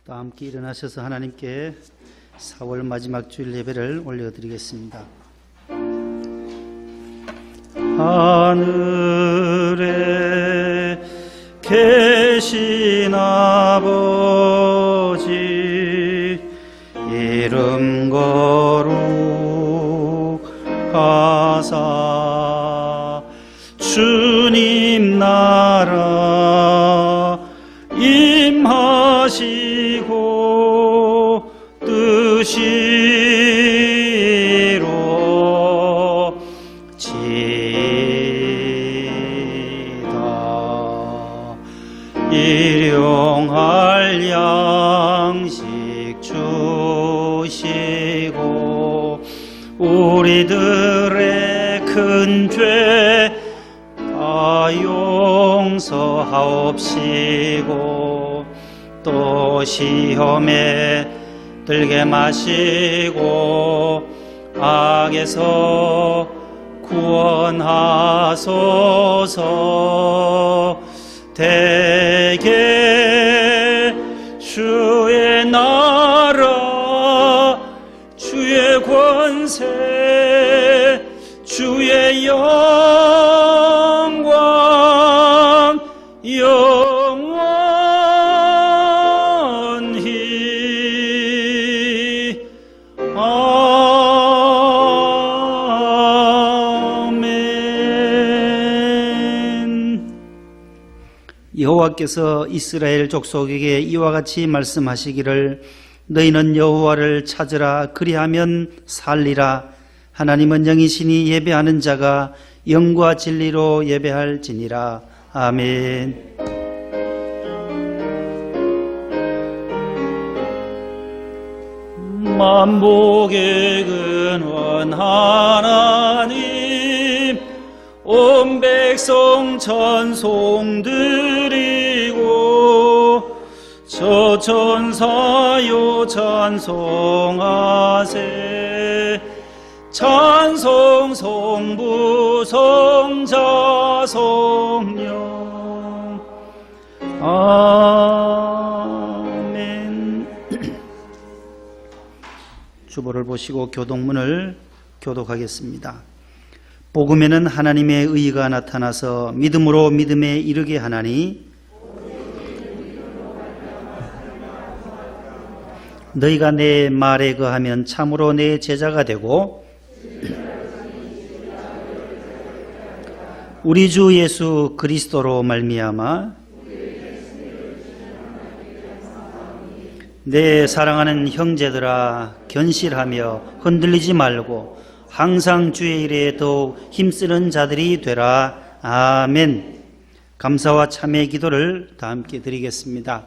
또 함께 일어나셔서 하나님께 4월 마지막 주일 예배를 올려드리겠습니다. 하늘에 계신 아버지 이름 거룩하사 주님 나라 임하시고 뜻이로 지다 일용할 양식 주시고 우리들의 큰 죄 다 용서하옵시고 또 시험에 들게 마시고 악에서 구원하소서. 대개 주의 나라 주의 권세 주의 영광 영원히 아멘. 여호와께서 이스라엘 족속에게 이와 같이 말씀하시기를 너희는 여호와를 찾으라 그리하면 살리라. 하나님은 영이시니 예배하는 자가 영과 진리로 예배할지니라. 아멘. 만복의 근원 하나님 온 백성 찬송 드리고 저 천사요 찬송하세. 찬송 성부 성자 성령 아멘. 주보를 보시고 교독문을 교독하겠습니다. 복음에는 하나님의 의가 나타나서 믿음으로 믿음에 이르게 하나니 너희가 내 말에 거하면 참으로 내 제자가 되고 우리 주 예수 그리스도로 말미암아 내 사랑하는 형제들아 견실하며 흔들리지 말고 항상 주의 일에 더욱 힘쓰는 자들이 되라. 아멘. 감사와 참회의 기도를 다 함께 드리겠습니다.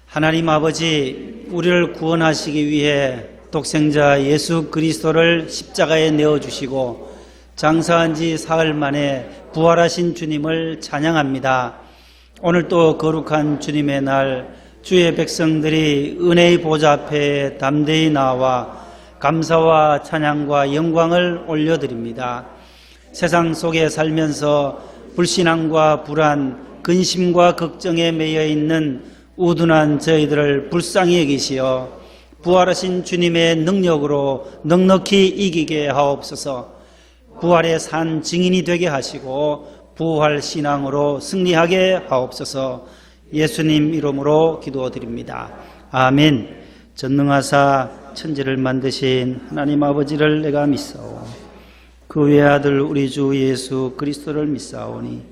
하나님 아버지, 우리를 구원하시기 위해 독생자 예수 그리스도를 십자가에 내어주시고 장사한 지 사흘 만에 부활하신 주님을 찬양합니다. 오늘 또 거룩한 주님의 날 주의 백성들이 은혜의 보좌 앞에 담대히 나와 감사와 찬양과 영광을 올려드립니다. 세상 속에 살면서 불신앙과 불안, 근심과 걱정에 매여 있는 우둔한 저희들을 불쌍히 여기시어 부활하신 주님의 능력으로 넉넉히 이기게 하옵소서. 부활의 산 증인이 되게 하시고 부활 신앙으로 승리하게 하옵소서. 예수님 이름으로 기도드립니다. 아멘. 전능하사 천지를 만드신 하나님 아버지를 내가 믿사오. 그 외아들 우리 주 예수 그리스도를 믿사오니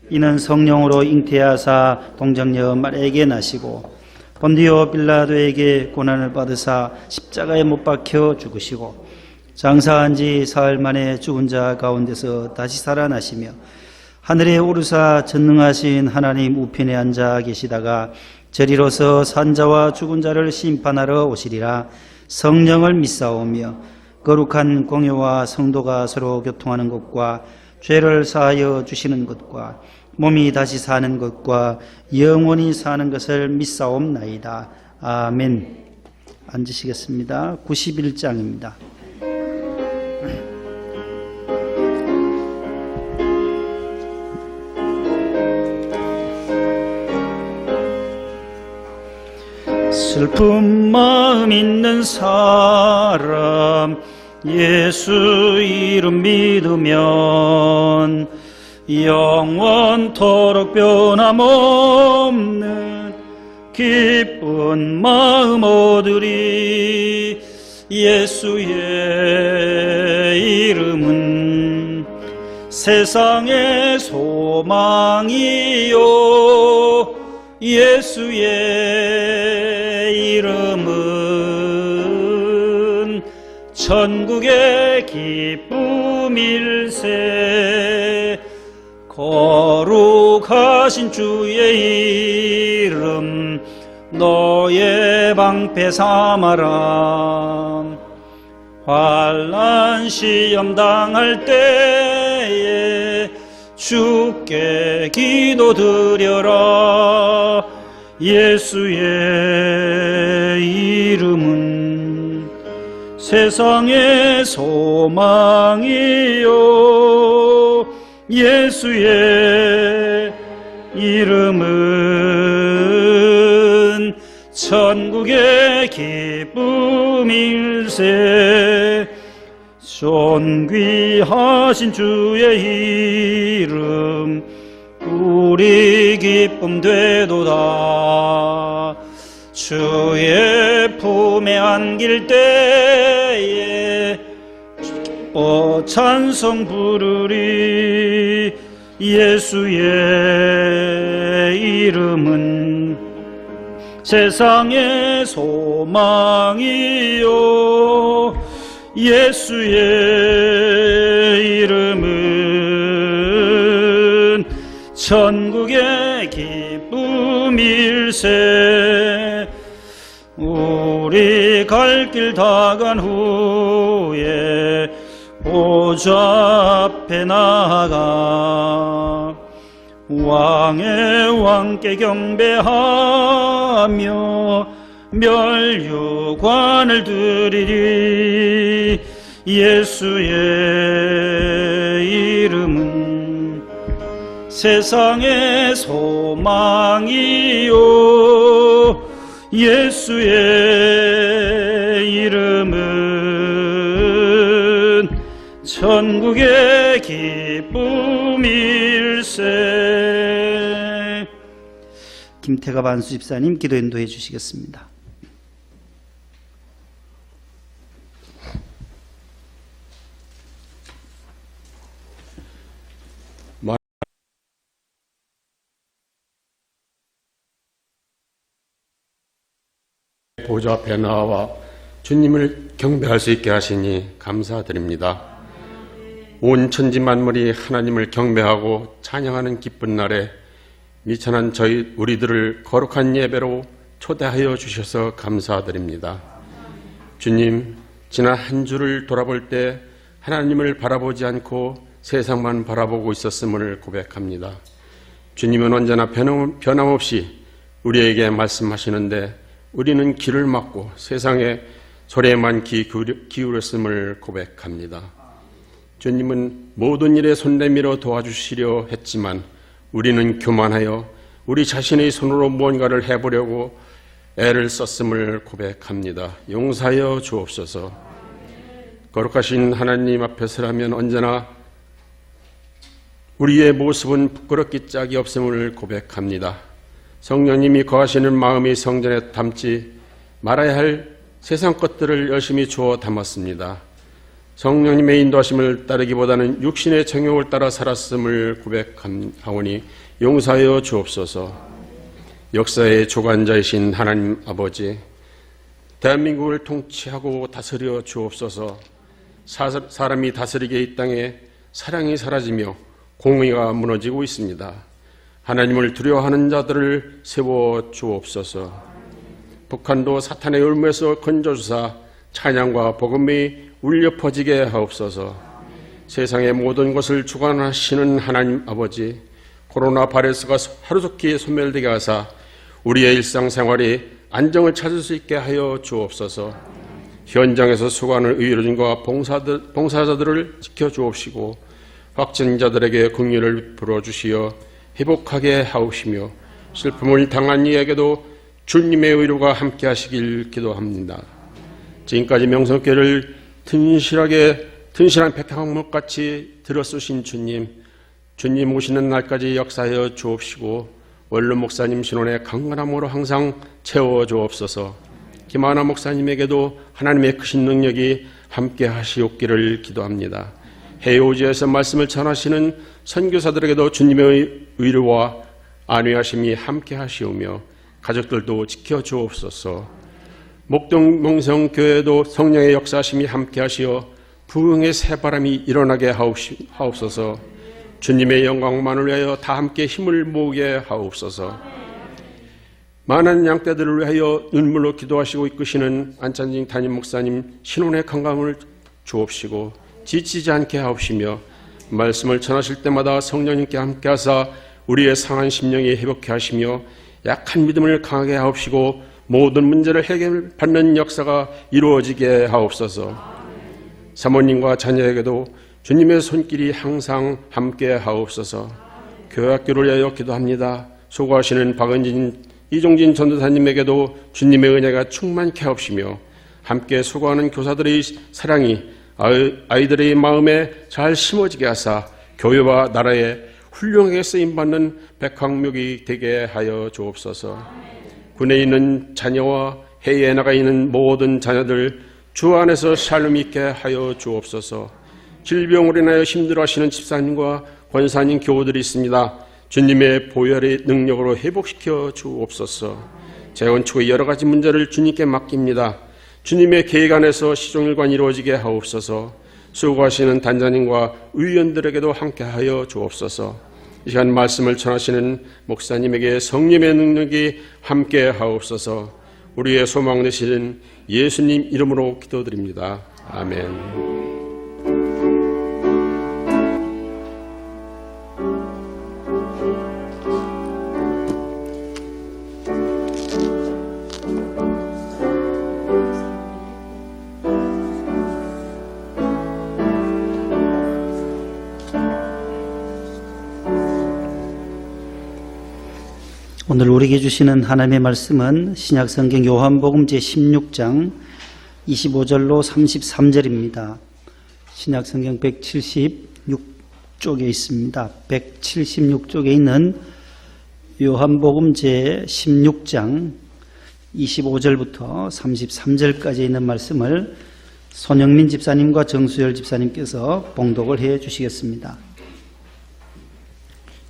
이는 성령으로 잉태하사 동정녀 마리아에게 나시고 본디오 빌라도에게 고난을 받으사 십자가에 못 박혀 죽으시고 장사한 지 사흘 만에 죽은 자 가운데서 다시 살아나시며 하늘에 오르사 전능하신 하나님 우편에 앉아 계시다가 저리로서 산자와 죽은 자를 심판하러 오시리라. 성령을 믿사오며 거룩한 공회와 성도가 서로 교통하는 것과 죄를 사하여 주시는 것과 몸이 다시 사는 것과 영원히 사는 것을 믿사옵나이다. 아멘. 앉으시겠습니다. 91장입니다. 슬픈 마음 있는 사람 예수 이름 믿으면 영원토록 변함없는 기쁜 마음 얻으리. 예수의 이름은 세상의 소망이요 예수의 이름은 천국의 기쁨일세. 거룩하신 주의 이름 너의 방패 삼아라. 환난 시험 당할 때에 주께 기도드려라. 예수의 이름은 세상의 소망이요 예수의 이름은 천국의 기쁨일세. 존귀하신 주의 이름 우리 기쁨 되도다. 주의 품에 안길 때에 기뻐 찬송 부르리. 예수의 이름은 세상의 소망이요 예수의 이름은 천국의 기쁨일세. 우리 갈 길 다 간 후에 보좌 앞에 나아가 왕의 왕께 경배하며 멸류관을 드리리. 예수의 이름은 세상의 소망이요 예수의 이름은 천국의 기쁨일세. 김태갑 안수 집사님 기도 인도해 주시겠습니다. 보좌 앞에 나와 주님을 경배할 수 있게 하시니 감사드립니다. 온 천지 만물이 하나님을 경배하고 찬양하는 기쁜 날에 미천한 우리들을 거룩한 예배로 초대하여 주셔서 감사드립니다. 주님, 지난 한 주를 돌아볼 때 하나님을 바라보지 않고 세상만 바라보고 있었음을 고백합니다. 주님은 언제나 변함없이 우리에게 말씀하시는데 우리는 귀를 막고 세상의 소리에만 귀 기울였음을 고백합니다. 주님은 모든 일에 손 내밀어 도와주시려 했지만 우리는 교만하여 우리 자신의 손으로 무언가를 해보려고 애를 썼음을 고백합니다. 용서하여 주옵소서. 거룩하신 하나님 앞에 서라면 언제나 우리의 모습은 부끄럽기 짝이 없음을 고백합니다. 성령님이 거하시는 마음이 성전에 담지 말아야 할 세상 것들을 열심히 주워 담았습니다. 성령님의 인도하심을 따르기보다는 육신의 정욕을 따라 살았음을 고백하오니 용서하여 주옵소서. 역사의 주관자이신 하나님 아버지, 대한민국을 통치하고 다스려 주옵소서. 사람이 다스리게 이 땅에 사랑이 사라지며 공의가 무너지고 있습니다. 하나님을 두려워하는 자들을 세워 주옵소서. 북한도 사탄의 열무에서 건져주사 찬양과 복음이 울려 퍼지게 하옵소서. 세상의 모든 것을 주관하시는 하나님 아버지, 코로나 바이러스가 하루속히 소멸되게 하사 우리의 일상생활이 안정을 찾을 수 있게 하여 주옵소서. 현장에서 수고하는 의료진과 봉사자들을 지켜주옵시고 확진자들에게 긍휼을 불어주시어 회복하게 하옵시며 슬픔을 당한 이에게도 주님의 의로가 함께 하시길 기도합니다. 지금까지 명성교회를 튼실한 백향목같이 들어쓰신 주님 오시는 날까지 역사하여 주옵시고 원로 목사님 신원의 강건함으로 항상 채워 주옵소서. 김하나 목사님에게도 하나님의 크신 능력이 함께 하시옵기를 기도합니다. 해오지에서 말씀을 전하시는 선교사들에게도 주님의 의로와 안위하심이 함께 하시오며 가족들도 지켜 주옵소서. 목동 명성교회도 성령의 역사하심이 함께 하시어 부흥의 새바람이 일어나게 하옵소서. 주님의 영광만을 위하여 다 함께 힘을 모으게 하옵소서. 많은 양떼들을 위하여 눈물로 기도하시고 이끄시는 안찬진 담임 목사님 신혼의 건강을 주옵시고 지치지 않게 하옵시며 말씀을 전하실 때마다 성령님께 함께 하사 우리의 상한 심령이 회복케 하시며 약한 믿음을 강하게 하옵시고 모든 문제를 해결받는 역사가 이루어지게 하옵소서. 사모님과 자녀에게도 주님의 손길이 항상 함께 하옵소서. 교회학교를 위하여 기도합니다. 수고하시는 박은진, 이종진 전도사님에게도 주님의 은혜가 충만케 하옵시며 함께 수고하는 교사들의 사랑이 아이들의 마음에 잘 심어지게 하사 교회와 나라에 훌륭하게 쓰임받는 백황목이 되게 하여 주옵소서. 군에 있는 자녀와 해외에 나가 있는 모든 자녀들 주 안에서 샬롬 있게 하여 주옵소서. 질병으로 인하여 힘들어하시는 집사님과 권사님 교우들이 있습니다. 주님의 보혈의 능력으로 회복시켜 주옵소서. 재건축의 여러 가지 문제를 주님께 맡깁니다. 주님의 계획 안에서 시종일관 이루어지게 하옵소서. 수고하시는 단장님과 의원들에게도 함께하여 주옵소서. 이 시간 말씀을 전하시는 목사님에게 성령의 능력이 함께 하옵소서. 우리의 소망 되시는 예수님 이름으로 기도드립니다. 아멘. 오늘 우리에게 주시는 하나님의 말씀은 신약성경 요한복음 제16장 25절로 33절입니다. 신약성경 176쪽에 있습니다. 176쪽에 있는 요한복음 제16장 25절부터 33절까지 있는 말씀을 손영민 집사님과 정수열 집사님께서 봉독을 해 주시겠습니다.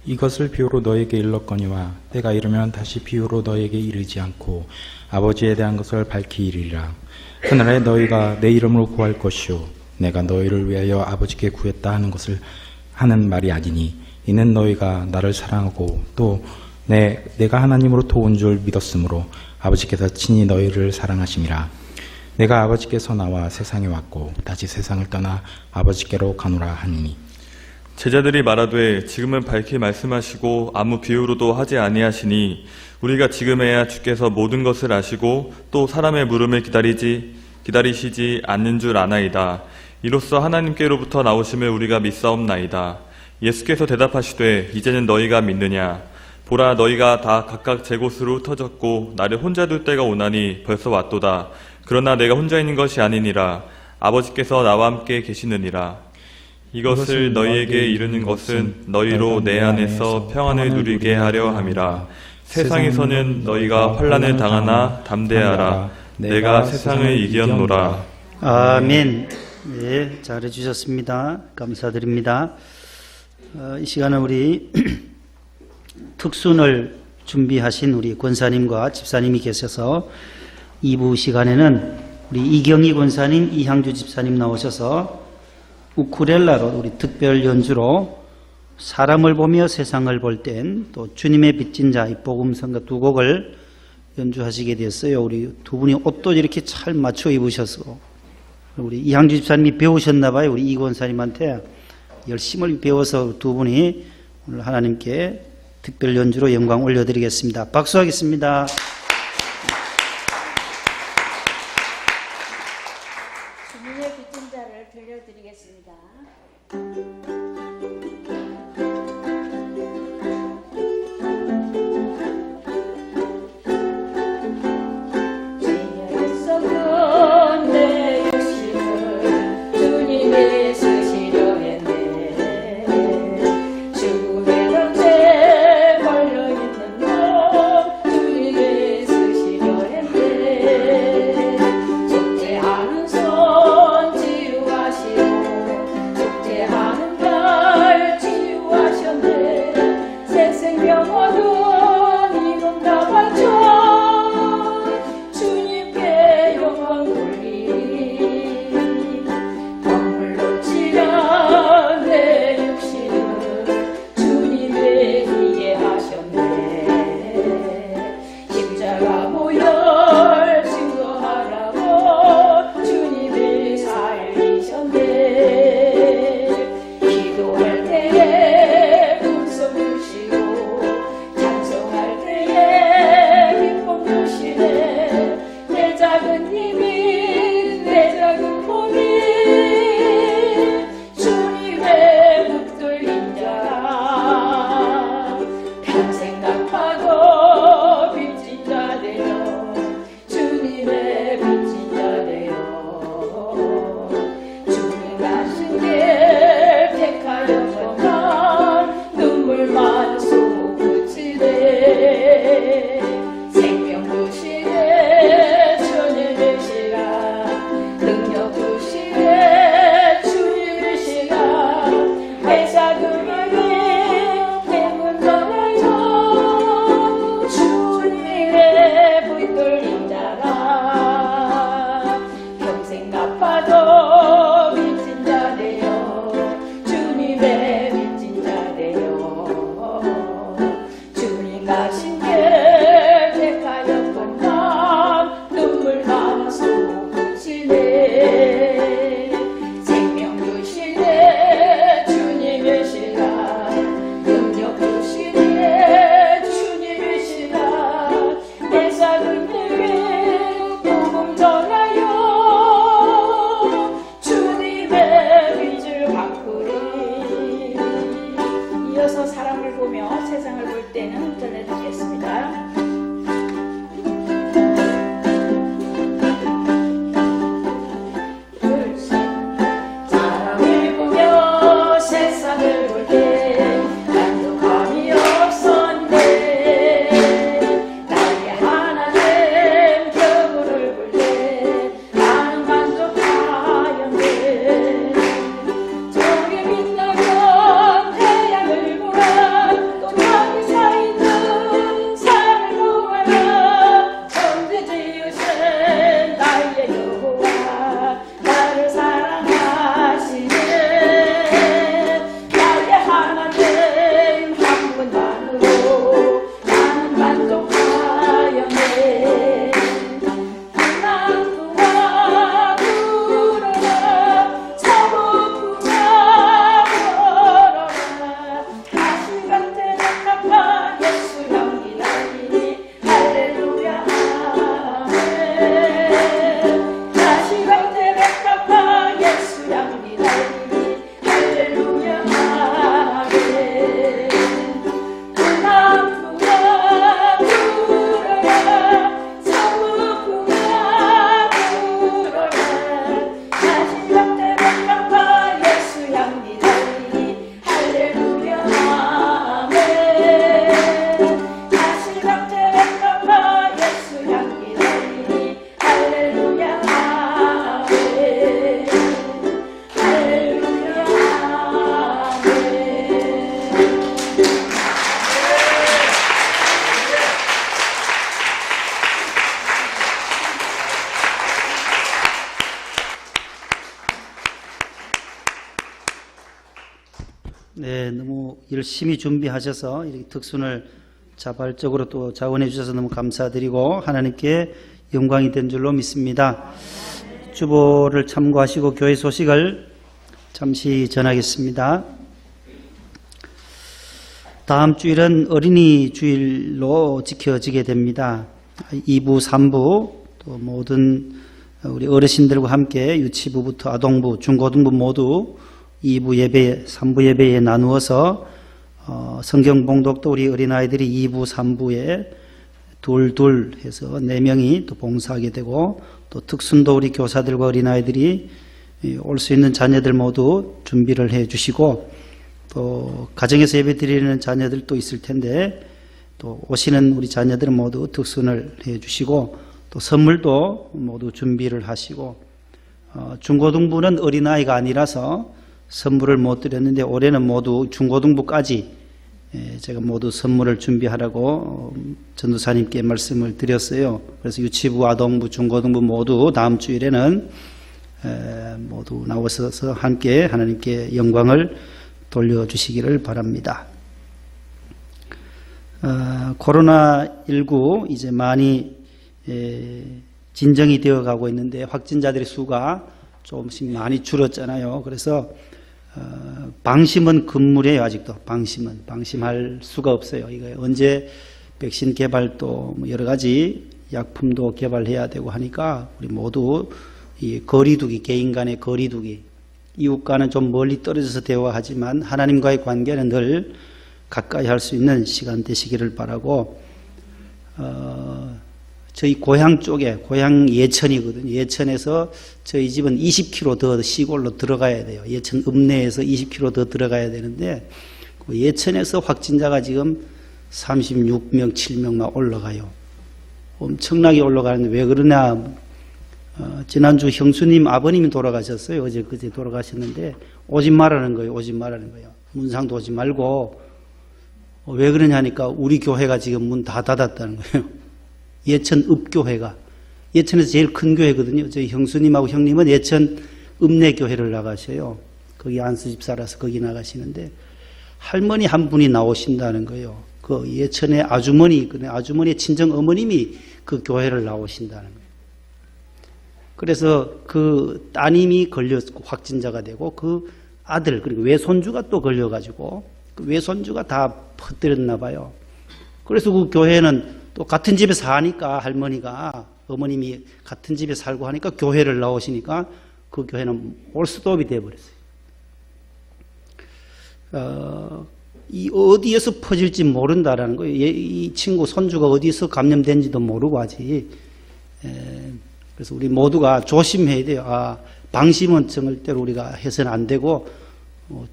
이것을 비유로 너에게 일렀거니와 때가 이르면 다시 비유로 너에게 이르지 않고 아버지에 대한 것을 밝히 이르리라. 그날에 너희가 내 이름으로 구할 것이요 내가 너희를 위하여 아버지께 구했다 하는 것을 하는 말이 아니니 이는 너희가 나를 사랑하고 또 내가 하나님으로 도운 줄 믿었으므로 아버지께서 친히 너희를 사랑하심이라. 내가 아버지께서 나와 세상에 왔고 다시 세상을 떠나 아버지께로 가노라 하니니. 제자들이 말하되 지금은 밝히 말씀하시고 아무 비유로도 하지 아니하시니 우리가 지금에야 주께서 모든 것을 아시고 또 사람의 물음을 기다리시지 않는 줄 아나이다. 이로써 하나님께로부터 나오심을 우리가 믿사옵나이다. 예수께서 대답하시되 이제는 너희가 믿느냐? 보라, 너희가 다 각각 제 곳으로 흩어졌고 나를 혼자 둘 때가 오나니 벌써 왔도다. 그러나 내가 혼자 있는 것이 아니니라. 아버지께서 나와 함께 계시느니라. 이것을 너희에게 이르는 것은 너희로 내 안에서 평안을 누리게 하려 함이라. 세상에서는 너희가 환난을 당하나 담대하라. 내가 세상을 이겼노라. 아멘. 네, 잘해 주셨습니다. 감사드립니다. 이 시간은 우리 특순을 준비하신 우리 권사님과 집사님이 계셔서 2부 시간에는 우리 이경희 권사님, 이향주 집사님 나오셔서 우쿨렐라로 우리 특별 연주로 사람을 보며 세상을 볼 땐 또 주님의 빚진 자, 이 복음성가 두 곡을 연주하시게 되었어요. 우리 두 분이 옷도 이렇게 잘 맞춰 입으셔서 우리 이향주 집사님이 배우셨나 봐요. 우리 이 권사님한테 열심히 배워서 두 분이 오늘 하나님께 특별 연주로 영광 올려드리겠습니다. 박수하겠습니다. 주님의 빚진 자를 들려드리겠습니다. 만족하였네. 남부와 불어라 서부와 불어라 다시 같은 값한 예수 향기 날리니 할렐루야 아멘. 다시 같은 값한 예수 향기 날리니 할렐루야 아멘. 남부와 불어라 서부와 불어라 다시 같은 값한 예수 향기 날리니 할렐루야 아멘. 다시 같은 값한 예수 향기 날리니 할렐루야 아멘. 할렐루야 아멘. 네, 너무 열심히 준비하셔서 이렇게 특순을 자발적으로 또 자원해 주셔서 너무 감사드리고 하나님께 영광이 된 줄로 믿습니다. 주보를 참고하시고 교회 소식을 잠시 전하겠습니다. 다음 주일은 어린이 주일로 지켜지게 됩니다. 2부, 3부 또 모든 우리 어르신들과 함께 유치부부터 아동부, 중고등부 모두 2부 예배, 3부 예배에 나누어서 성경 봉독도 우리 어린아이들이 2부, 3부에 둘 해서 4명이 또 봉사하게 되고 또 특순도 우리 교사들과 어린아이들이 올 수 있는 자녀들 모두 준비를 해 주시고 또 가정에서 예배 드리는 자녀들도 있을 텐데 또 오시는 우리 자녀들은 모두 특순을 해 주시고 또 선물도 모두 준비를 하시고 중고등부는 어린아이가 아니라서 선물을 못 드렸는데 올해는 모두 중고등부까지 제가 모두 선물을 준비하라고 전도사님께 말씀을 드렸어요. 그래서 유치부, 아동부, 중고등부 모두 다음 주일에는 모두 나오셔서 함께 하나님께 영광을 돌려주시기를 바랍니다. 코로나19 이제 많이 진정이 되어 가고 있는데 확진자들의 수가 조금씩 많이 줄었잖아요. 그래서 방심은 금물이에요. 아직도 방심할 수가 없어요. 이거 언제 백신 개발도 여러 가지 약품도 개발해야 되고 하니까 우리 모두 이 거리두기, 개인 간의 거리두기, 이웃과는 좀 멀리 떨어져서 대화하지만 하나님과의 관계는 늘 가까이 할 수 있는 시간 되시기를 바라고 저희 고향 쪽에, 고향 예천이거든요. 예천에서 저희 집은 20km 더 시골로 들어가야 돼요. 예천 읍내에서 20km 더 들어가야 되는데 예천에서 확진자가 지금 36명, 7명만 올라가요. 엄청나게 올라가는데 왜 그러냐. 지난주 형수님 아버님이 돌아가셨어요. 어제 그제 돌아가셨는데 오지 말라는 거예요. 오지 말라는 거예요. 문상도 오지 말고 왜 그러냐니까 우리 교회가 지금 문 다 닫았다는 거예요. 예천 읍교회가 예천에서 제일 큰 교회거든요. 저희 형수님하고 형님은 예천 읍내교회를 나가셔요. 거기 안수집사라서 거기 나가시는데 할머니 한 분이 나오신다는 거예요. 그 예천의 아주머니, 아주머니의 친정 어머님이 그 교회를 나오신다는 거예요. 그래서 그 따님이 걸렸고 확진자가 되고 그 아들 그리고 외손주가 또 걸려가지고 그 외손주가 다 퍼뜨렸나 봐요. 그래서 그 교회는 또 같은 집에 사니까 할머니가 어머님이 같은 집에 살고 하니까 교회를 나오시니까 그 교회는 올스톱이 되어버렸어요. 이 어디에서 퍼질지 모른다라는 거예요. 이 친구 손주가 어디서 감염된지도 모르고 하지. 그래서 우리 모두가 조심해야 돼요. 방심은 절대로 우리가 해서는 안 되고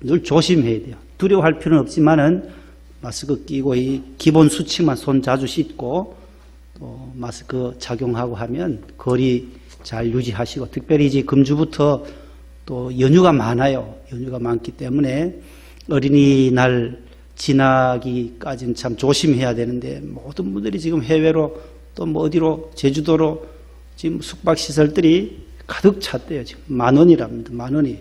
늘 조심해야 돼요. 두려워할 필요는 없지만은 마스크 끼고 이 기본 수칙만 손 자주 씻고 또 마스크 착용하고 하면 거리 잘 유지하시고 특별히 이제 금주부터 또 연휴가 많아요. 연휴가 많기 때문에 어린이날 지나기까지는 참 조심해야 되는데 모든 분들이 지금 해외로 또 뭐 어디로 제주도로 지금 숙박시설들이 가득 찼대요. 지금 10,000원이랍니다. 10,000원이.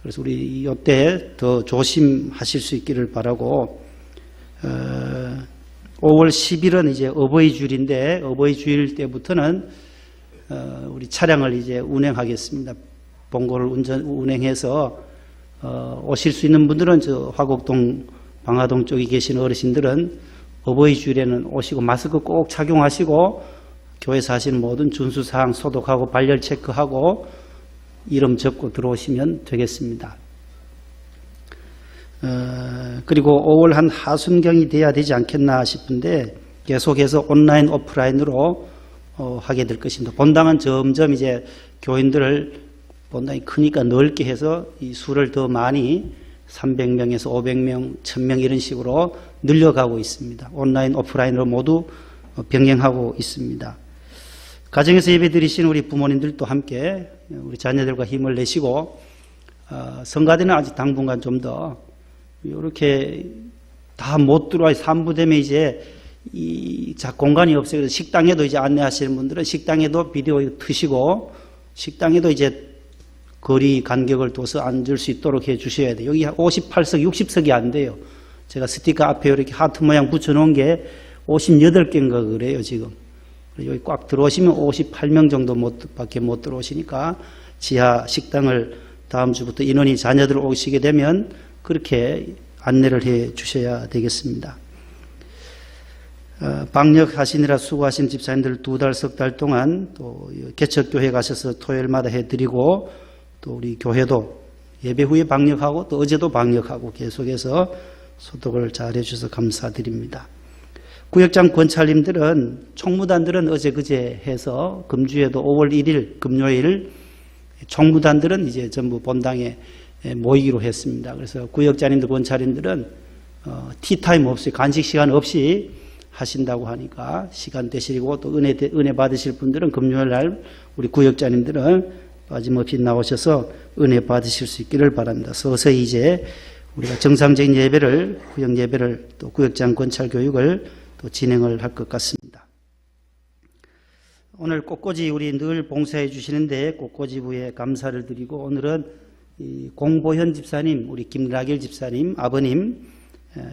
그래서 우리 이때 더 조심하실 수 있기를 바라고 5월 10일은 이제 어버이 주일인데 어버이 주일 때부터는 우리 차량을 이제 운행하겠습니다. 봉고를 운행해서 오실 수 있는 분들은 저 화곡동 방화동 쪽에 계신 어르신들은 어버이 주일에는 오시고 마스크 꼭 착용하시고 교회에서 하시는 모든 준수사항 소독하고 발열 체크하고 이름 적고 들어오시면 되겠습니다. 그리고 5월 한 하순경이 돼야 되지 않겠나 싶은데 계속해서 온라인 오프라인으로 하게 될 것입니다. 본당은 점점 이제 교인들을 본당이 크니까 넓게 해서 이 수를 더 많이 300명에서 500명, 1000명 이런 식으로 늘려가고 있습니다. 온라인 오프라인으로 모두 병행하고 있습니다. 가정에서 예배 드리신 우리 부모님들도 함께 우리 자녀들과 힘을 내시고 성가대는 아직 당분간 좀 더 이렇게 다 못 들어와 산부되면 이제 이 공간이 없어요. 그래서 식당에도 이제 안내하시는 분들은 식당에도 비디오 트시고 식당에도 이제 거리 간격을 둬서 앉을 수 있도록 해 주셔야 돼요. 여기 58석, 60석이 안 돼요. 제가 스티커 앞에 이렇게 하트 모양 붙여놓은 게 58개인가 그래요, 지금. 여기 꽉 들어오시면 58명 정도 밖에 못 들어오시니까 지하 식당을 다음 주부터 인원이 자녀들 오시게 되면 그렇게 안내를 해 주셔야 되겠습니다. 방역하시느라 수고하신 집사님들 2달, 석 달 동안 또 개척교회 가셔서 토요일마다 해드리고 또 우리 교회도 예배 후에 방역하고 또 어제도 방역하고 계속해서 소독을 잘 해주셔서 감사드립니다. 구역장 권찰님들은 총무단들은 어제 그제 해서 금주에도 5월 1일 금요일 총무단들은 이제 전부 본당에 모이기로 했습니다. 그래서 구역장님들 권찰님들은 티타임 없이 간식 시간 없이 하신다고 하니까 시간 되시고 또 은혜 받으실 분들은 금요일 날 우리 구역장님들은 빠짐없이 나오셔서 은혜 받으실 수 있기를 바랍니다. 서서히 이제 우리가 정상적인 예배를 구역 예배를 또 구역장 권찰 교육을 또 진행을 할 것 같습니다. 오늘 꽃꽂이 우리 늘 봉사해 주시는데 꽃꽂이부에 감사를 드리고 오늘은 이 공보현 집사님, 우리 김라길 집사님, 아버님,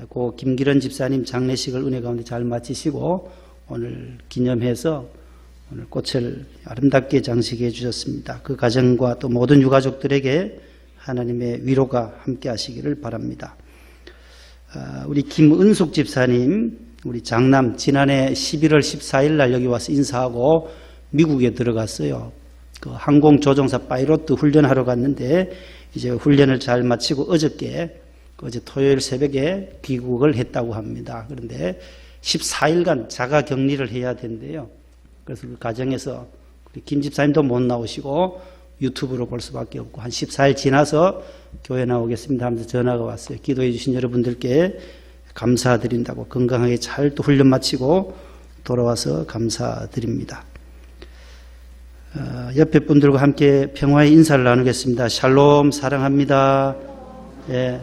고 김기런 집사님 장례식을 은혜 가운데 잘 마치시고 오늘 기념해서 오늘 꽃을 아름답게 장식해 주셨습니다. 그 가정과 또 모든 유가족들에게 하나님의 위로가 함께 하시기를 바랍니다. 우리 김은숙 집사님, 우리 장남 지난해 11월 14일 날 여기 와서 인사하고 미국에 들어갔어요. 그 항공조종사 파이로트 훈련하러 갔는데 이제 훈련을 잘 마치고 어제 토요일 새벽에 귀국을 했다고 합니다. 그런데 14일간 자가 격리를 해야 된대요. 그래서 그 과정에서 김 집사님도 못 나오시고 유튜브로 볼 수밖에 없고 한 14일 지나서 교회 나오겠습니다 하면서 전화가 왔어요. 기도해 주신 여러분들께 감사드린다고 건강하게 잘 또 훈련 마치고 돌아와서 감사드립니다. 옆에 분들과 함께 평화의 인사를 나누겠습니다. 샬롬 사랑합니다. 예.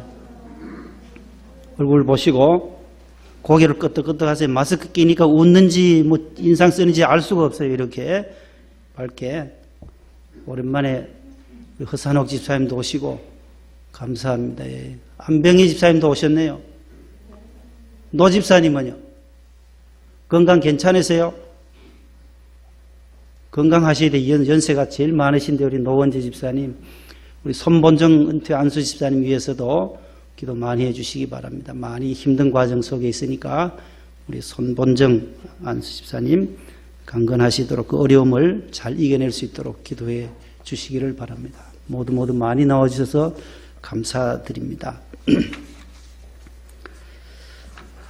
얼굴 보시고 고개를 끄덕끄덕 하세요. 마스크 끼니까 웃는지 뭐 인상 쓰는지 알 수가 없어요. 이렇게 밝게. 오랜만에 허산옥 집사님도 오시고 감사합니다. 예. 안병희 집사님도 오셨네요. 노 집사님은요? 건강 괜찮으세요? 건강하셔야 돼요. 연세가 제일 많으신데 우리 노원재 집사님, 우리 손본정 은퇴 안수 집사님 위해서도 기도 많이 해주시기 바랍니다. 많이 힘든 과정 속에 있으니까 우리 손본정 안수 집사님 강건하시도록 그 어려움을 잘 이겨낼 수 있도록 기도해 주시기를 바랍니다. 모두 많이 나와주셔서 감사드립니다.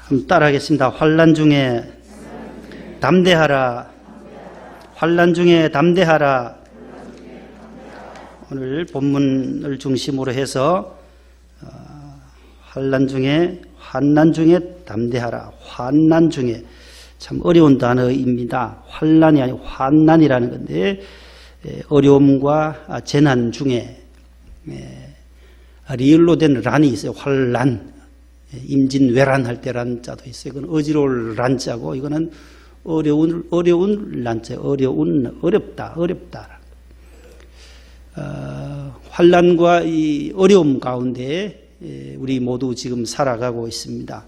한번 따라하겠습니다. 환난 중에 담대하라. 환난 중에 담대하라. 오늘 본문을 중심으로 해서 환난 중에 담대하라. 환난 중에 참 어려운 단어입니다. 환난이 아니고 환난이라는 건데 어려움과 재난 중에 리을로 된 란이 있어요. 환난. 임진왜란 할 때 란자도 있어요. 이건 어지러울 란자고 이거는 어려운 란자. 어렵다. 환난과 이 어려움 가운데 우리 모두 지금 살아가고 있습니다.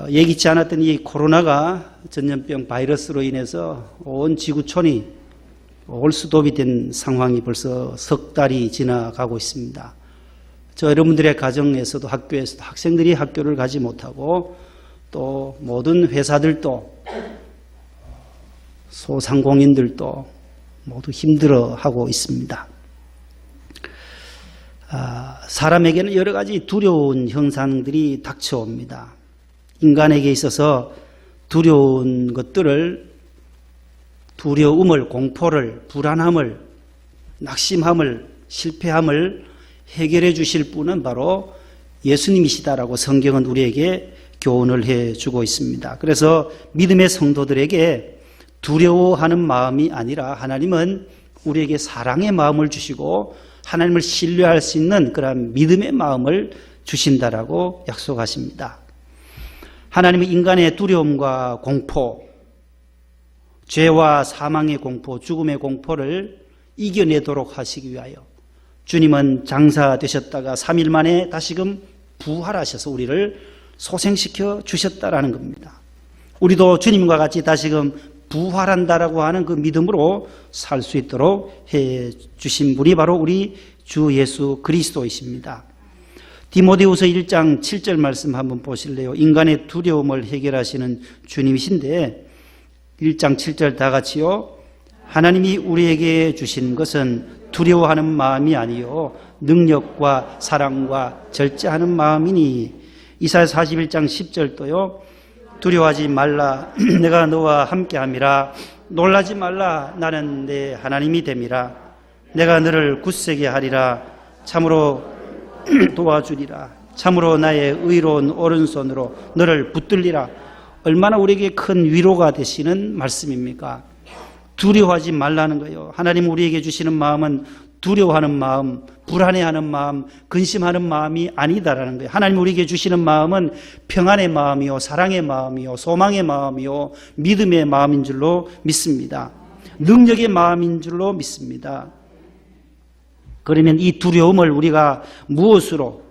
예기치 않았던 이 코로나가 전염병 바이러스로 인해서 온 지구촌이 올수도비 된 상황이 벌써 석 달이 지나가고 있습니다. 저 여러분들의 가정에서도 학교에서도 학생들이 학교를 가지 못하고 또 모든 회사들도 소상공인들도 모두 힘들어하고 있습니다. 사람에게는 여러 가지 두려운 현상들이 닥쳐옵니다. 인간에게 있어서 두려운 것들을 두려움을, 공포를, 불안함을, 낙심함을, 실패함을 해결해 주실 분은 바로 예수님이시다라고 성경은 우리에게 교훈을 해주고 있습니다. 그래서 믿음의 성도들에게 두려워하는 마음이 아니라 하나님은 우리에게 사랑의 마음을 주시고 하나님을 신뢰할 수 있는 그런 믿음의 마음을 주신다라고 약속하십니다. 하나님은 인간의 두려움과 공포, 죄와 사망의 공포, 죽음의 공포를 이겨내도록 하시기 위하여 주님은 장사되셨다가 3일 만에 다시금 부활하셔서 우리를 소생시켜 주셨다라는 겁니다. 우리도 주님과 같이 다시금 부활한다라고 하는 그 믿음으로 살 수 있도록 해 주신 분이 바로 우리 주 예수 그리스도이십니다. 디모데후서 1장 7절 말씀 한번 보실래요? 인간의 두려움을 해결하시는 주님이신데 1장 7절 다 같이요. 하나님이 우리에게 주신 것은 두려워하는 마음이 아니요 능력과 사랑과 절제하는 마음이니. 이사야 41장 10절도요. 두려워하지 말라 내가 너와 함께함이라. 놀라지 말라 나는 내 하나님이 됨이라. 내가 너를 굳세게 하리라. 참으로 도와주리라. 참으로 나의 의로운 오른손으로 너를 붙들리라. 얼마나 우리에게 큰 위로가 되시는 말씀입니까? 두려워하지 말라는 거예요. 하나님 우리에게 주시는 마음은 두려워하는 마음, 불안해하는 마음, 근심하는 마음이 아니다라는 거예요. 하나님 우리에게 주시는 마음은 평안의 마음이요, 사랑의 마음이요, 소망의 마음이요, 믿음의 마음인 줄로 믿습니다. 능력의 마음인 줄로 믿습니다. 그러면 이 두려움을 우리가 무엇으로,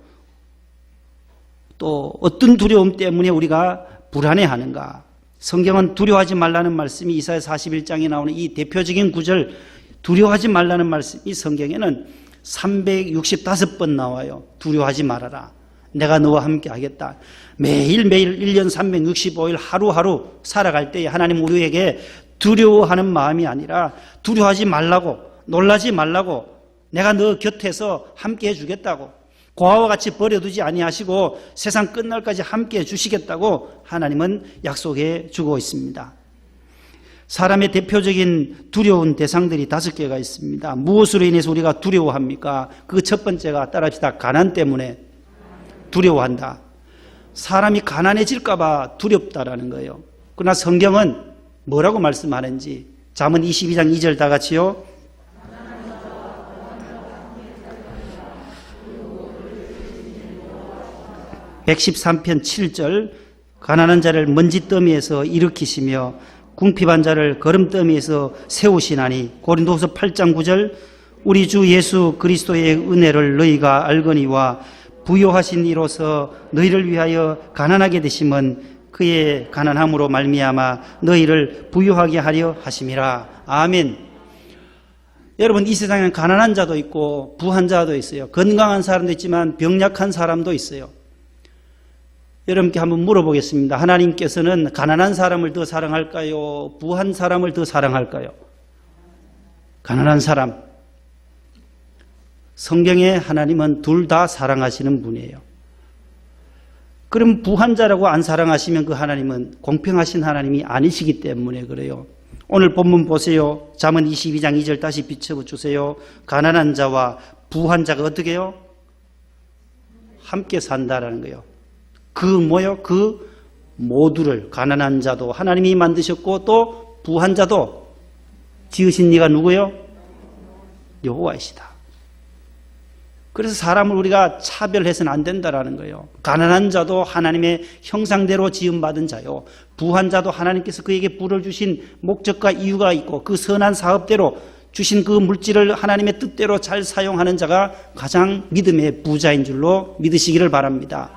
또 어떤 두려움 때문에 우리가 불안해하는가? 성경은 두려워하지 말라는 말씀이 이사야 41장에 나오는 이 대표적인 구절, 두려워하지 말라는 말씀이 성경에는 365번 나와요. 두려워하지 말아라. 내가 너와 함께 하겠다. 매일매일 1년 365일 하루하루 살아갈 때에 하나님 우리에게 두려워하는 마음이 아니라 두려워하지 말라고, 놀라지 말라고, 내가 너 곁에서 함께 해주겠다고, 고아와 같이 버려두지 아니하시고 세상 끝날까지 함께 해주시겠다고 하나님은 약속해 주고 있습니다. 사람의 대표적인 두려운 대상들이 5개가 있습니다. 무엇으로 인해서 우리가 두려워합니까? 그 첫 번째가 따라합시다. 가난 때문에 두려워한다. 사람이 가난해질까 봐 두렵다라는 거예요. 그러나 성경은 뭐라고 말씀하는지 잠언 22장 2절 다 같이요. (113편) 7절 가난한 자를 먼지더미에서 일으키시며 궁핍한 자를 거름더미에서 세우시나니. 고린도후서 8장 9절 우리 주 예수 그리스도의 은혜를 너희가 알거니와 부요하신 이로서 너희를 위하여 가난하게 되심은 그의 가난함으로 말미암아 너희를 부요하게 하려 하심이라. 아멘. 여러분, 이 세상에는 가난한 자도 있고 부한 자도 있어요. 건강한 사람도 있지만 병약한 사람도 있어요. 여러분께 한번 물어보겠습니다. 하나님께서는 가난한 사람을 더 사랑할까요? 부한 사람을 더 사랑할까요? 가난한 사람. 성경에 하나님은 둘 다 사랑하시는 분이에요. 그럼 부한 자라고 안 사랑하시면 그 하나님은 공평하신 하나님이 아니시기 때문에 그래요. 오늘 본문 보세요. 잠언 22장 2절 다시 비춰주세요. 가난한 자와 부한 자가 어떻게 해요? 함께 산다라는 거예요. 그 뭐요? 그 모두를, 가난한 자도 하나님이 만드셨고 또 부한 자도 지으신 이가 누구요? 여호와이시다. 그래서 사람을 우리가 차별해서는 안 된다라는 거예요. 가난한 자도 하나님의 형상대로 지음받은 자요, 부한 자도 하나님께서 그에게 부를 주신 목적과 이유가 있고 그 선한 사업대로 주신 그 물질을 하나님의 뜻대로 잘 사용하는 자가 가장 믿음의 부자인 줄로 믿으시기를 바랍니다.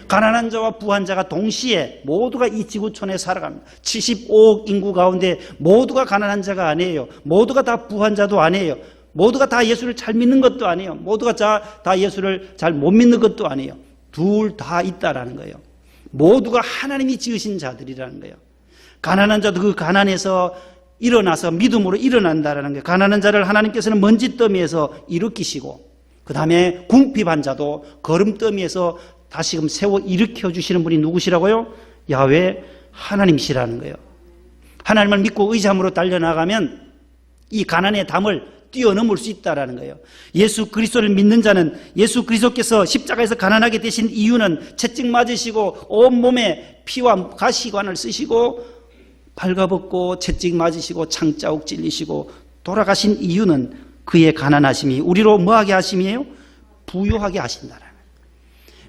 가난한 자와 부한 자가 동시에 모두가 이 지구촌에 살아갑니다. 75억 인구 가운데 모두가 가난한 자가 아니에요. 모두가 다 부한 자도 아니에요. 모두가 다 예수를 잘 믿는 것도 아니에요. 모두가 다 예수를 잘 못 믿는 것도 아니에요. 둘 다 있다라는 거예요. 모두가 하나님이 지으신 자들이라는 거예요. 가난한 자도 그 가난에서 일어나서 믿음으로 일어난다라는 거예요. 가난한 자를 하나님께서는 먼지더미에서 일으키시고, 그 다음에 궁핍한 자도 거름더미에서 다시금 세워 일으켜 주시는 분이 누구시라고요? 야훼 하나님이시라는 거예요. 하나님을 믿고 의지함으로 달려나가면 이 가난의 담을 뛰어넘을 수 있다라는 거예요. 예수 그리스도를 믿는 자는, 예수 그리스도께서 십자가에서 가난하게 되신 이유는 채찍 맞으시고 온몸에 피와 가시관을 쓰시고 발가벗고 채찍 맞으시고 창자국 찔리시고 돌아가신 이유는 그의 가난하심이 우리로 뭐하게 하심이에요? 부유하게 하신다라는 거예요.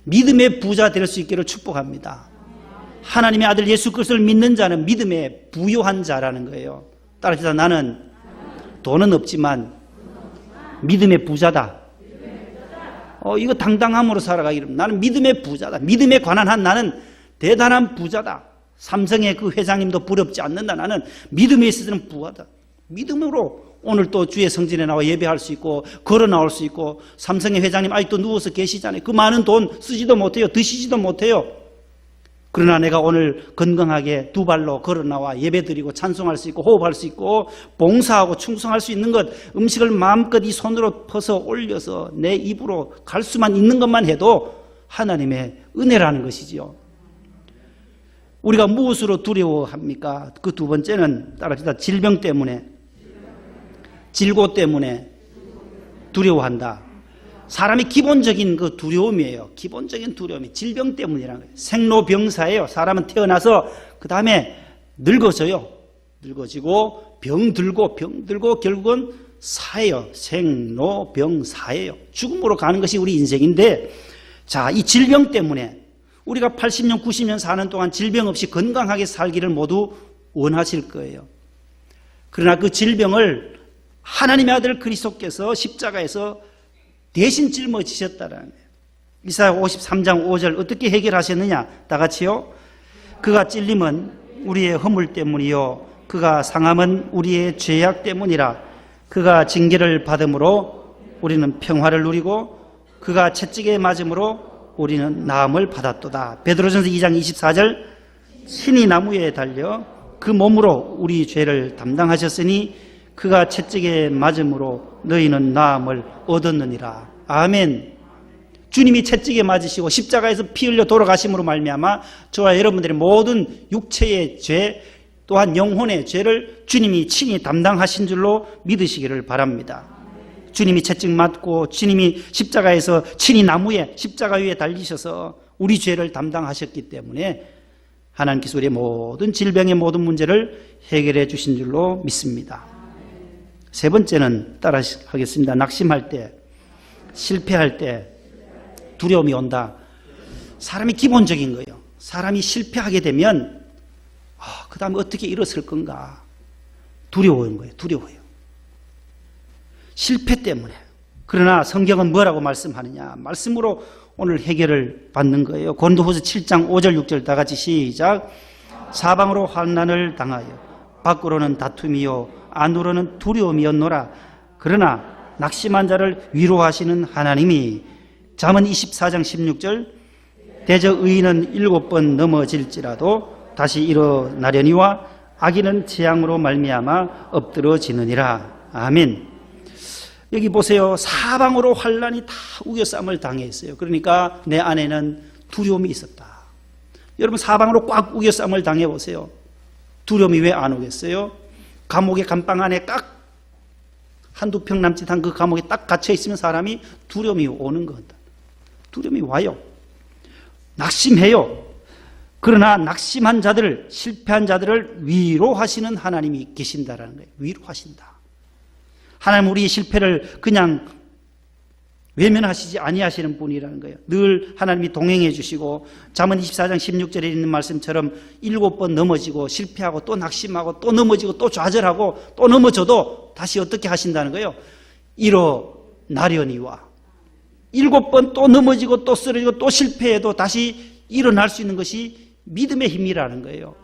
믿음의 부자 될 수 있기를 축복합니다. 하나님의 아들 예수 그리스도를 믿는 자는 믿음의 부유한 자라는 거예요. 따라서 나는 돈은 없지만 믿음의 부자다. 이거 당당함으로 살아가기를. 나는 믿음의 부자다. 믿음에 관한 한 나는 대단한 부자다. 삼성의 그 회장님도 부럽지 않는다. 나는 믿음에 있어서는 부하다. 믿음으로 오늘 또 주의 성전에 나와 예배할 수 있고 걸어 나올 수 있고, 삼성의 회장님 아직도 누워서 계시잖아요. 그 많은 돈 쓰지도 못해요. 드시지도 못해요. 그러나 내가 오늘 건강하게 두 발로 걸어 나와 예배드리고 찬송할 수 있고 호흡할 수 있고 봉사하고 충성할 수 있는 것, 음식을 마음껏 이 손으로 퍼서 올려서 내 입으로 갈 수만 있는 것만 해도 하나님의 은혜라는 것이지요. 우리가 무엇으로 두려워합니까? 그 두 번째는 따라합시다. 질병 때문에, 질고 때문에 두려워한다. 사람이 기본적인 그 두려움이에요. 기본적인 두려움이 질병 때문이라는 거예요. 생로병사예요. 사람은 태어나서 그 다음에 늙어져요. 늙어지고 병 들고 결국은 사예요. 생로병사예요. 죽음으로 가는 것이 우리 인생인데, 자, 이 질병 때문에 우리가 80년, 90년 사는 동안 질병 없이 건강하게 살기를 모두 원하실 거예요. 그러나 그 질병을 하나님의 아들 그리스도께서 십자가에서 대신 짊어지셨다라는 거예요. 이사야 53장 5절 어떻게 해결하셨느냐? 다 같이요. 그가 찔림은 우리의 허물 때문이요, 그가 상함은 우리의 죄악 때문이라. 그가 징계를 받음으로 우리는 평화를 누리고 그가 채찍에 맞음으로 우리는 나음을 받았도다. 베드로전서 2장 24절 신이 나무에 달려 그 몸으로 우리 죄를 담당하셨으니 그가 채찍에 맞음으로 너희는 나음을 얻었느니라. 아멘. 주님이 채찍에 맞으시고 십자가에서 피 흘려 돌아가심으로 말미암아 저와 여러분들의 모든 육체의 죄 또한 영혼의 죄를 주님이 친히 담당하신 줄로 믿으시기를 바랍니다. 주님이 채찍 맞고 주님이 십자가에서 친히 나무에 십자가 위에 달리셔서 우리 죄를 담당하셨기 때문에 하나님께서 우리의 모든 질병의 모든 문제를 해결해 주신 줄로 믿습니다. 세 번째는 따라 하겠습니다. 낙심할 때, 실패할 때 두려움이 온다. 사람이 기본적인 거예요. 사람이 실패하게 되면 그 다음에 어떻게 일어설 건가 두려워하는 거예요. 두려워해요. 실패 때문에. 그러나 성경은 뭐라고 말씀하느냐? 말씀으로 오늘 해결을 받는 거예요. 고린도후서 7장 5절 6절 다 같이 시작. 사방으로 환난을 당하여 밖으로는 다툼이요 안으로는 두려움이었노라. 그러나 낙심한 자를 위로하시는 하나님이, 잠언 24장 16절 대저 의인은 7번 넘어질지라도 다시 일어나려니와 악인은 재앙으로 말미암아 엎드러지느니라. 아멘. 여기 보세요. 사방으로 환난이 다 우겨쌈을 당했어요. 그러니까 내 안에는 두려움이 있었다. 여러분 사방으로 꽉 우겨쌈을 당해보세요. 두려움이 왜 안 오겠어요? 감옥의 감방 안에 딱 한두 평 남짓한 그 감옥에 딱 갇혀있으면 사람이 두려움이 오는 것 같다. 두려움이 와요. 낙심해요. 그러나 낙심한 자들을, 실패한 자들을 위로하시는 하나님이 계신다라는 거예요. 위로하신다. 하나님 우리의 실패를 그냥 외면하시지 아니하시는 분이라는 거예요. 늘 하나님이 동행해 주시고, 잠언 24장 16절에 있는 말씀처럼 7번 넘어지고 실패하고 또 낙심하고 또 넘어지고 또 좌절하고 또 넘어져도 다시 어떻게 하신다는 거예요? 일어나려니와. 7번 또 넘어지고 또 쓰러지고 또 실패해도 다시 일어날 수 있는 것이 믿음의 힘이라는 거예요.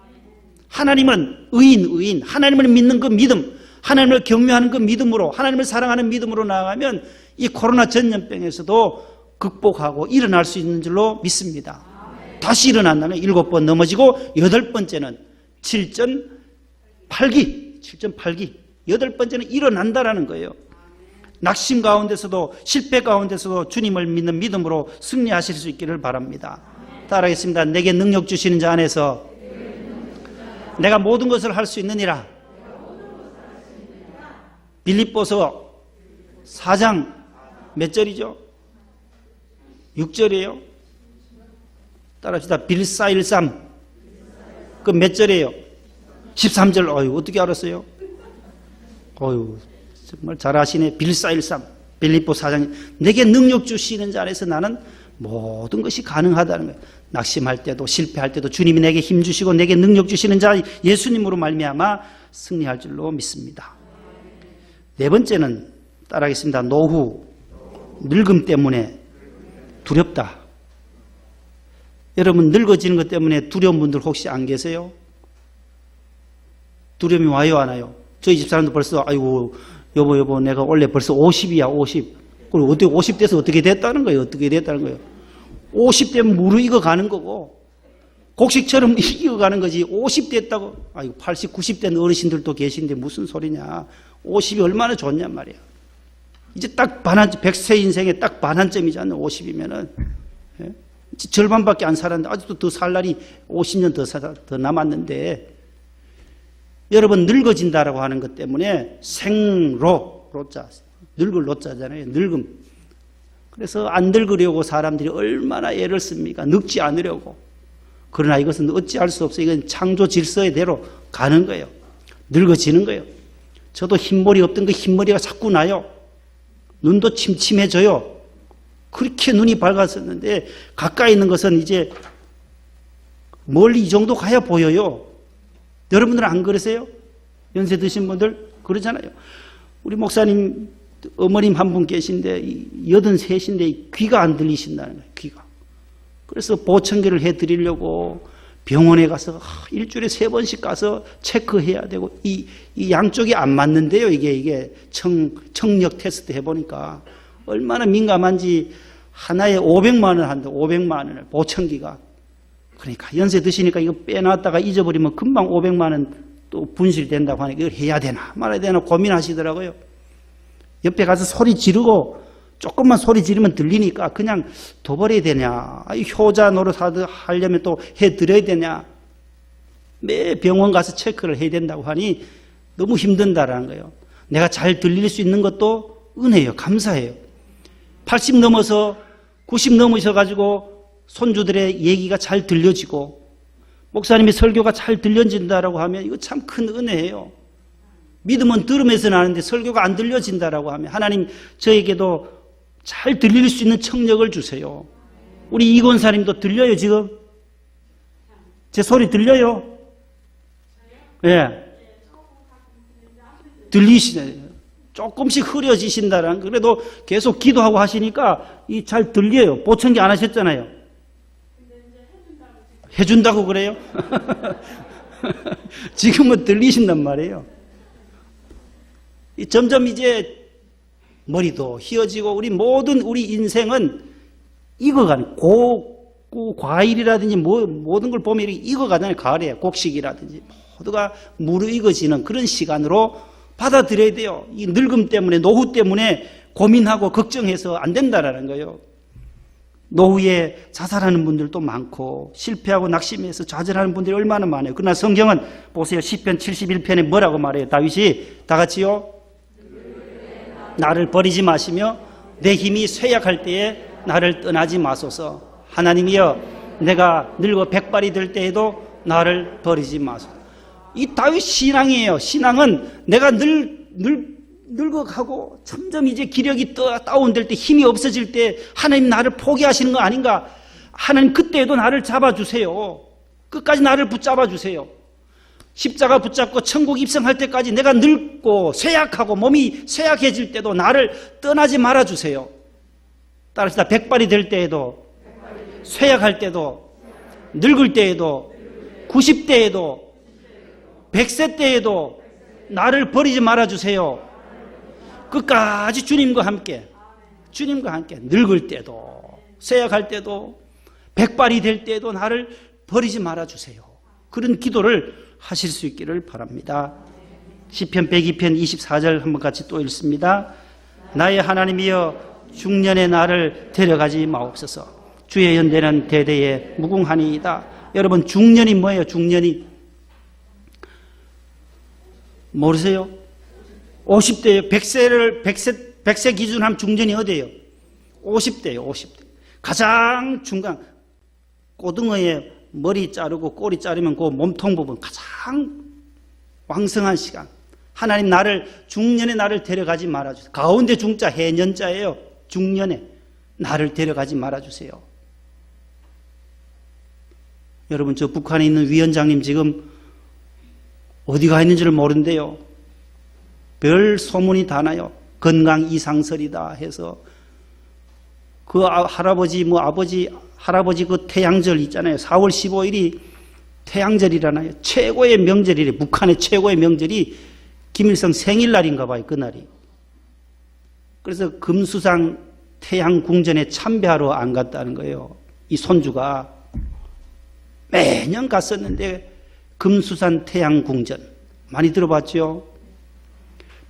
하나님은 의인, 하나님을 믿는 그 믿음, 하나님을 경외하는 그 믿음으로, 하나님을 사랑하는 믿음으로 나아가면 이 코로나 전염병에서도 극복하고 일어날 수 있는 줄로 믿습니다. 다시 일어난다면 7번 넘어지고 8번째는 7.8기, 8번째는 일어난다라는 거예요. 낙심 가운데서도 실패 가운데서도 주님을 믿는 믿음으로 승리하실 수 있기를 바랍니다. 따라하겠습니다. 내게 능력 주시는 자 안에서 내가 모든 것을 할 수 있느니라. 빌립보서 4장 몇 절이죠? 6절이에요. 따라합시다. 빌사일삼. 그 몇 절이에요? 13절. 어휴, 어떻게 알았어요? 어휴, 정말 잘하시네. 빌사일삼. 빌립보 4장. 내게 능력 주시는 자 안에서 나는 모든 것이 가능하다는 거예요. 낙심할 때도 실패할 때도 주님이 내게 힘 주시고 내게 능력 주시는 자 예수님으로 말미암아 승리할 줄로 믿습니다. 네 번째는 따라하겠습니다. 노후, 늙음 때문에 두렵다. 여러분 늙어지는 것 때문에 두려운 분들 혹시 안 계세요? 두려움이 와요 안 와요? 저희 집사람도 벌써 아이고 여보 내가 원래 벌써 50이야 50. 그럼 어떻게 50 돼서 어떻게 됐다는 거예요? 어떻게 됐다는 거예요? 50 되면 무르익어 가는 거고 곡식처럼 익어가는 거지. 50 됐다고 아이고 80, 90 된 어르신들도 계신데 무슨 소리냐. 50이 얼마나 좋냔 말이야. 이제 딱 반환점, 100세 인생에 딱 반환점이잖아. 50이면은 예? 절반밖에 안 살았는데 아직도 더 살 날이 50년 더 남았는데 여러분 늙어진다라고 하는 것 때문에 생로 로자 늙을 로자잖아요. 늙음. 그래서 안 늙으려고 사람들이 얼마나 애를 씁니까? 늙지 않으려고. 그러나 이것은 어찌할 수 없어요. 이건 창조 질서의 대로 가는 거예요. 늙어지는 거예요. 저도 흰머리 없던 그 흰머리가 자꾸 나요. 눈도 침침해져요. 그렇게 눈이 밝았었는데 가까이 있는 것은 이제 멀리 이 정도 가야 보여요. 여러분들은 안 그러세요? 연세 드신 분들 그러잖아요. 우리 목사님 어머님 한 분 계신데 83인데 귀가 안 들리신다는 거예요. 귀가. 그래서 보청기를 해드리려고 병원에 가서 일주일에 3번씩 가서 체크해야 되고 이 양쪽이 안 맞는데요. 이게 청력 테스트 해보니까 얼마나 민감한지 하나에 500만 원 한다. 500만 원을 보청기가. 그러니까 연세 드시니까 이거 빼놨다가 잊어버리면 금방 500만 원 또 분실된다고 하니까 이걸 해야 되나 말아야 되나 고민하시더라고요. 옆에 가서 소리 지르고 조금만 소리 지르면 들리니까 그냥 둬버려야 되냐. 효자 노릇 하려면 또 해드려야 되냐. 매 병원 가서 체크를 해야 된다고 하니 너무 힘든다라는 거예요. 내가 잘 들릴 수 있는 것도 은혜예요. 감사해요. 80 넘어서 90 넘으셔가지고 손주들의 얘기가 잘 들려지고 목사님의 설교가 잘 들려진다라고 하면 이거 참 큰 은혜예요. 믿음은 들음에서 나는데 설교가 안 들려진다라고 하면 하나님 저에게도 잘 들릴 수 있는 청력을 주세요. 우리 이 권사님도 들려요 지금? 제 소리 들려요? 예. 네. 들리시네요. 조금씩 흐려지신다라는 그래도 계속 기도하고 하시니까 이 잘 들려요. 보청기 안 하셨잖아요. 해준다고 그래요? 지금은 들리신단 말이에요. 점점 이제 머리도 휘어지고 우리 인생은 익어가는 과일이라든지 모든 걸 보면 이렇게 익어가잖아요. 가을에 곡식이라든지 모두가 무르익어지는 그런 시간으로 받아들여야 돼요. 이 늙음 때문에 노후 때문에 고민하고 걱정해서 안 된다라는 거예요. 노후에 자살하는 분들도 많고 실패하고 낙심해서 좌절하는 분들이 얼마나 많아요. 그러나 성경은 보세요. 시편 71편에 뭐라고 말해요? 다윗이 다 같이요. 나를 버리지 마시며 내 힘이 쇠약할 때에 나를 떠나지 마소서. 하나님이여 내가 늙어 백발이 될 때에도 나를 버리지 마소서. 이 다윗 신앙이에요. 신앙은 내가 늙어가고 점점 이제 기력이 다운될 때 힘이 없어질 때 하나님 나를 포기하시는 거 아닌가? 하나님 그때에도 나를 잡아주세요. 끝까지 나를 붙잡아 주세요. 십자가 붙잡고 천국 입성할 때까지 내가 늙고 쇠약하고 몸이 쇠약해질 때도 나를 떠나지 말아주세요. 따라서 백발이 될 때에도 쇠약할 때도 늙을 때에도 90대에도 100세 때에도 나를 버리지 말아주세요. 끝까지 주님과 함께 늙을 때도 쇠약할 때도 백발이 될 때도 나를 버리지 말아주세요. 그런 기도를 하실 수 있기를 바랍니다. 시편 102편 24절 한번 같이 또 읽습니다. 나의 하나님이여 중년의 나를 데려가지 마옵소서. 주의 연대는 대대에 무궁하니이다. 여러분, 중년이 뭐예요? 중년이 모르세요? 50대예요. 100세 기준하면 중년이 어디예요? 50대예요. 50대. 가장 중간, 고등어의 머리 자르고 꼬리 자르면 그 몸통 부분 가장 왕성한 시간. 하나님 중년에 나를 데려가지 말아주세요. 가운데 중자 해년자예요. 중년에 나를 데려가지 말아주세요. 여러분, 저 북한에 있는 위원장님 지금 어디가 있는지를 모르는데요. 별 소문이 다 나요. 건강 이상설이다 해서 그 할아버지 할아버지 그 태양절 있잖아요. 4월 15일이 태양절이라나요. 최고의 명절이래. 북한의 최고의 명절이 김일성 생일날인가 봐요. 그날이. 그래서 금수상 태양궁전에 참배하러 안 갔다는 거예요. 이 손주가 매년 갔었는데 금수산 태양궁전 많이 들어봤죠?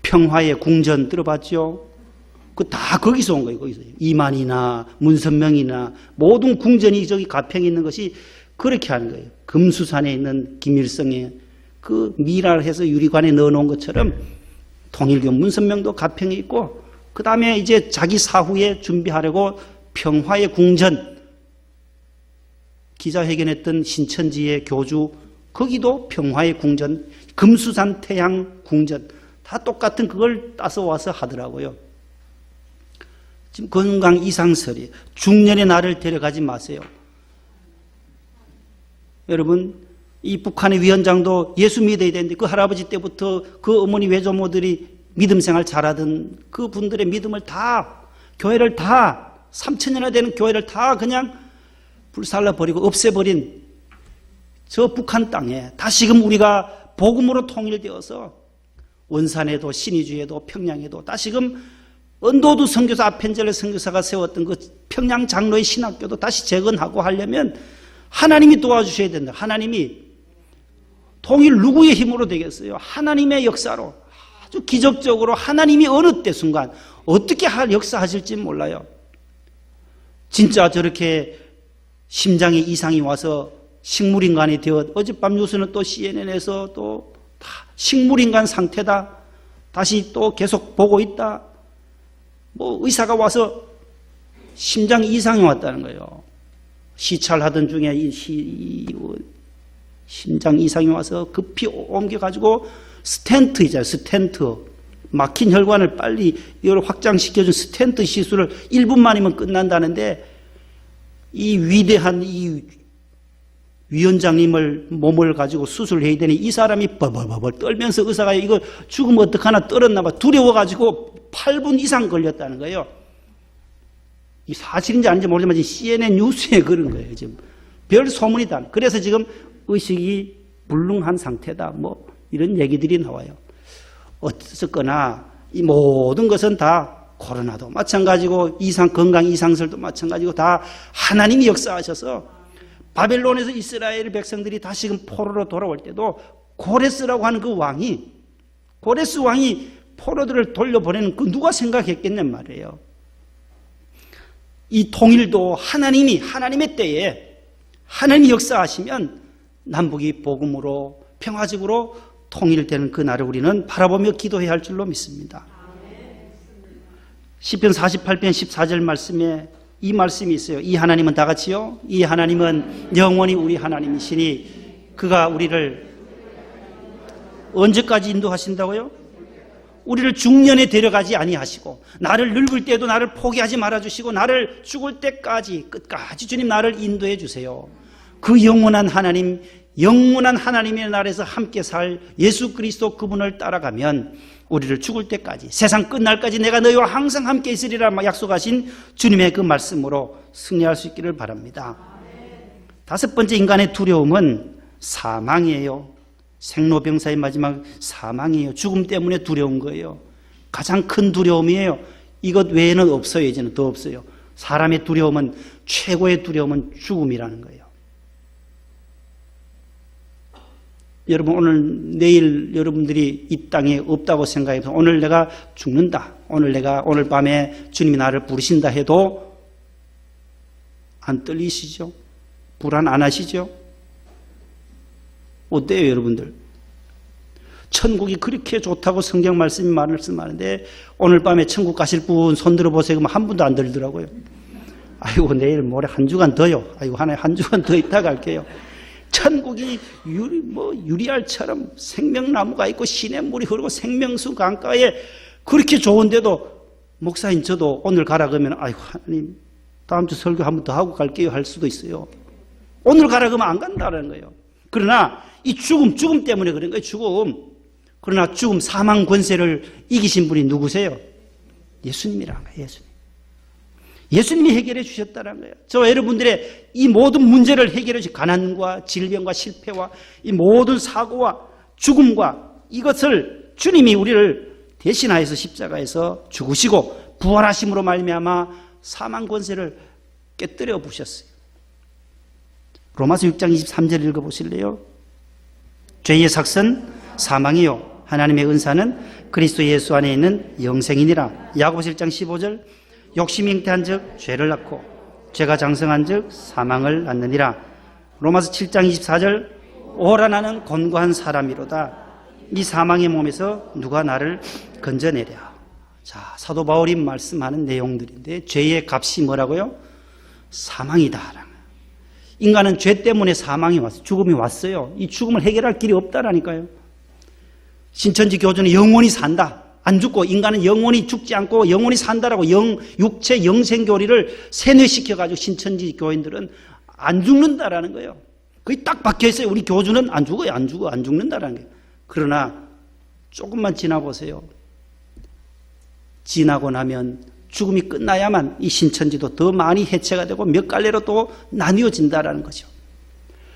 평화의 궁전 들어봤죠? 그 다 거기서 온 거예요. 거기서 이만이나 문선명이나 모든 궁전이 저기 가평에 있는 것이 그렇게 하는 거예요. 금수산에 있는 김일성의 그 미라를 해서 유리관에 넣어놓은 것처럼 통일교 문선명도 가평에 있고, 그 다음에 이제 자기 사후에 준비하려고 평화의 궁전, 기자회견했던 신천지의 교주, 거기도 평화의 궁전, 금수산 태양 궁전, 다 똑같은 그걸 따서 와서 하더라고요. 지금 건강 이상설이, 중년의 나를 데려가지 마세요. 여러분, 이 북한의 위원장도 예수 믿어야 되는데 그 할아버지 때부터 그 어머니 외조모들이 믿음 생활 잘하던 그 분들의 믿음을 다, 교회를 다, 3,000년이나 되는 교회를 다 그냥 불살라버리고 없애버린 저 북한 땅에 다시금 우리가 복음으로 통일되어서 원산에도 신의주에도 평양에도 다시금 언도두 선교사 아펜젤레 선교사가 세웠던 그 평양 장로의 신학교도 다시 재건하고 하려면 하나님이 도와주셔야 된다. 하나님이 통일 누구의 힘으로 되겠어요? 하나님의 역사로, 아주 기적적으로 하나님이 어느 때 순간 어떻게 역사하실지 몰라요. 진짜 저렇게 심장에 이상이 와서 식물인간이 되어, 어젯밤 뉴스는 또 CNN에서 또 다 식물인간 상태다, 다시 또 계속 보고 있다, 뭐 의사가 와서 심장 이상이 왔다는 거예요. 시찰하던 중에 심장 이상이 와서 급히 옮겨가지고 스텐트 있잖아요. 스텐트, 막힌 혈관을 빨리 이걸 확장시켜준 스텐트 시술을 1분 만이면 끝난다는데, 이 위대한 이 위원장님을 몸을 가지고 수술해야 되니 이 사람이 버버버버 떨면서 의사가 이거 죽으면 어떡하나 떨었나 봐. 두려워가지고 8분 이상 걸렸다는 거예요. 이 사실인지 아닌지 모르지만 CNN 뉴스에 그런 거예요. 지금 별 소문이다. 그래서 지금 의식이 불능한 상태다, 뭐 이런 얘기들이 나와요. 어쨌거나 이 모든 것은 다, 코로나도 마찬가지고 건강 이상설도 마찬가지고 다 하나님이 역사하셔서, 바벨론에서 이스라엘 백성들이 다시금 포로로 돌아올 때도 고레스라고 하는 그 왕이, 고레스 왕이 포로들을 돌려보내는 그 누가 생각했겠냔 말이에요. 이 통일도 하나님의 때에 하나님이 역사하시면 남북이 복음으로 평화적으로 통일되는 그 날을 우리는 바라보며 기도해야 할 줄로 믿습니다. 시편 48편 14절 말씀에 이 말씀이 있어요. 이 하나님은 다 같이요. 이 하나님은 영원히 우리 하나님이시니 그가 우리를 언제까지 인도하신다고요? 우리를 중년에 데려가지 아니하시고, 나를 늙을 때도 나를 포기하지 말아주시고, 나를 죽을 때까지 끝까지 주님 나를 인도해 주세요. 그 영원한 하나님, 영원한 하나님의 나라에서 함께 살 예수 그리스도 그분을 따라가면 우리를 죽을 때까지, 세상 끝날까지 내가 너희와 항상 함께 있으리라 약속하신 주님의 그 말씀으로 승리할 수 있기를 바랍니다. 다섯 번째 인간의 두려움은 사망이에요. 생로병사의 마지막 사망이에요. 죽음 때문에 두려운 거예요. 가장 큰 두려움이에요. 이것 외에는 없어요. 이제는 더 없어요. 사람의 두려움은, 최고의 두려움은 죽음이라는 거예요. 여러분, 오늘 내일 여러분들이 이 땅에 없다고 생각해서 오늘 내가 죽는다, 오늘 밤에 주님이 나를 부르신다 해도 안 떨리시죠? 불안 안 하시죠? 어때요, 여러분들? 천국이 그렇게 좋다고 성경 말씀이 말씀하는데 오늘 밤에 천국 가실 분 손들어 보세요. 그러면 한 분도 안 들더라고요. 아이고, 내일 모레 한 주간 더요. 아이고, 하나에 한 주간 더 있다 갈게요. 천국이 유리알처럼 생명나무가 있고 시냇물이 흐르고 생명수 강가에 그렇게 좋은데도 목사님 저도 오늘 가라 그러면 아이고, 하나님 다음 주 설교 한 번 더 하고 갈게요 할 수도 있어요. 오늘 가라 그러면 안 간다는 거예요. 그러나 이 죽음 때문에 그런 거예요. 그러나 죽음, 사망 권세를 이기신 분이 누구세요? 예수님이라는 거예요. 예수님. 예수님이 해결해 주셨다는 거예요. 저와 여러분들의 이 모든 문제를 해결해 주신, 가난과 질병과 실패와 이 모든 사고와 죽음과 이것을 주님이 우리를 대신하여서 십자가에서 죽으시고 부활하심으로 말미암아 사망 권세를 깨뜨려 부셨어요. 로마서 6장 23절 읽어보실래요? 죄의 삭은 사망이요 하나님의 은사는 그리스도 예수 안에 있는 영생이니라. 야고보서 1장 15절 욕심이 잉태한 즉 죄를 낳고 죄가 장성한 즉 사망을 낳느니라. 로마서 7장 24절 오라 나는 곤고한 사람이로다. 이 사망의 몸에서 누가 나를 건져내랴. 자, 사도 바울이 말씀하는 내용들인데 죄의 값이 뭐라고요? 사망이다. 인간은 죄 때문에 사망이 왔어요. 죽음이 왔어요. 이 죽음을 해결할 길이 없다라니까요. 신천지 교주는 영원히 산다. 안 죽고 인간은 영원히 죽지 않고 영원히 산다라고 육체 영생교리를 세뇌시켜가지고 신천지 교인들은 안 죽는다라는 거예요. 그게 딱 박혀있어요. 우리 교주는 안 죽어요. 안 죽는다라는 거예요. 그러나 조금만 지나보세요. 지나고 나면 죽음이 끝나야만 이 신천지도 더 많이 해체가 되고 몇 갈래로 또 나뉘어진다라는 거죠.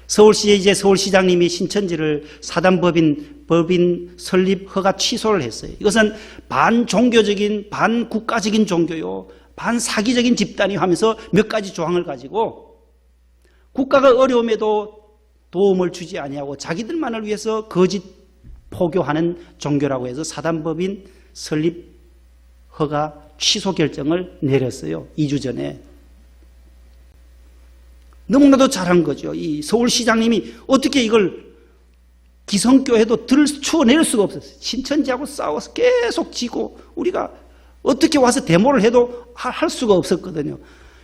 서울시에 이제 서울시장님이 신천지를 사단법인 설립 허가 취소를 했어요. 이것은 반종교적인 반국가적인 종교요 반사기적인 집단이 하면서 몇 가지 조항을 가지고 국가가 어려움에도 도움을 주지 아니하고 자기들만을 위해서 거짓 포교하는 종교라고 해서 사단법인 설립 허가 취소 결정을 내렸어요. 2주 전에. 너무나도 잘한 거죠. 이 서울시장님이 어떻게 이걸 기성교회도 추어낼 수가 없었어요. 신천지하고 싸워서 계속 지고 우리가 어떻게 와서 데모를 해도 할 수가 없었거든요.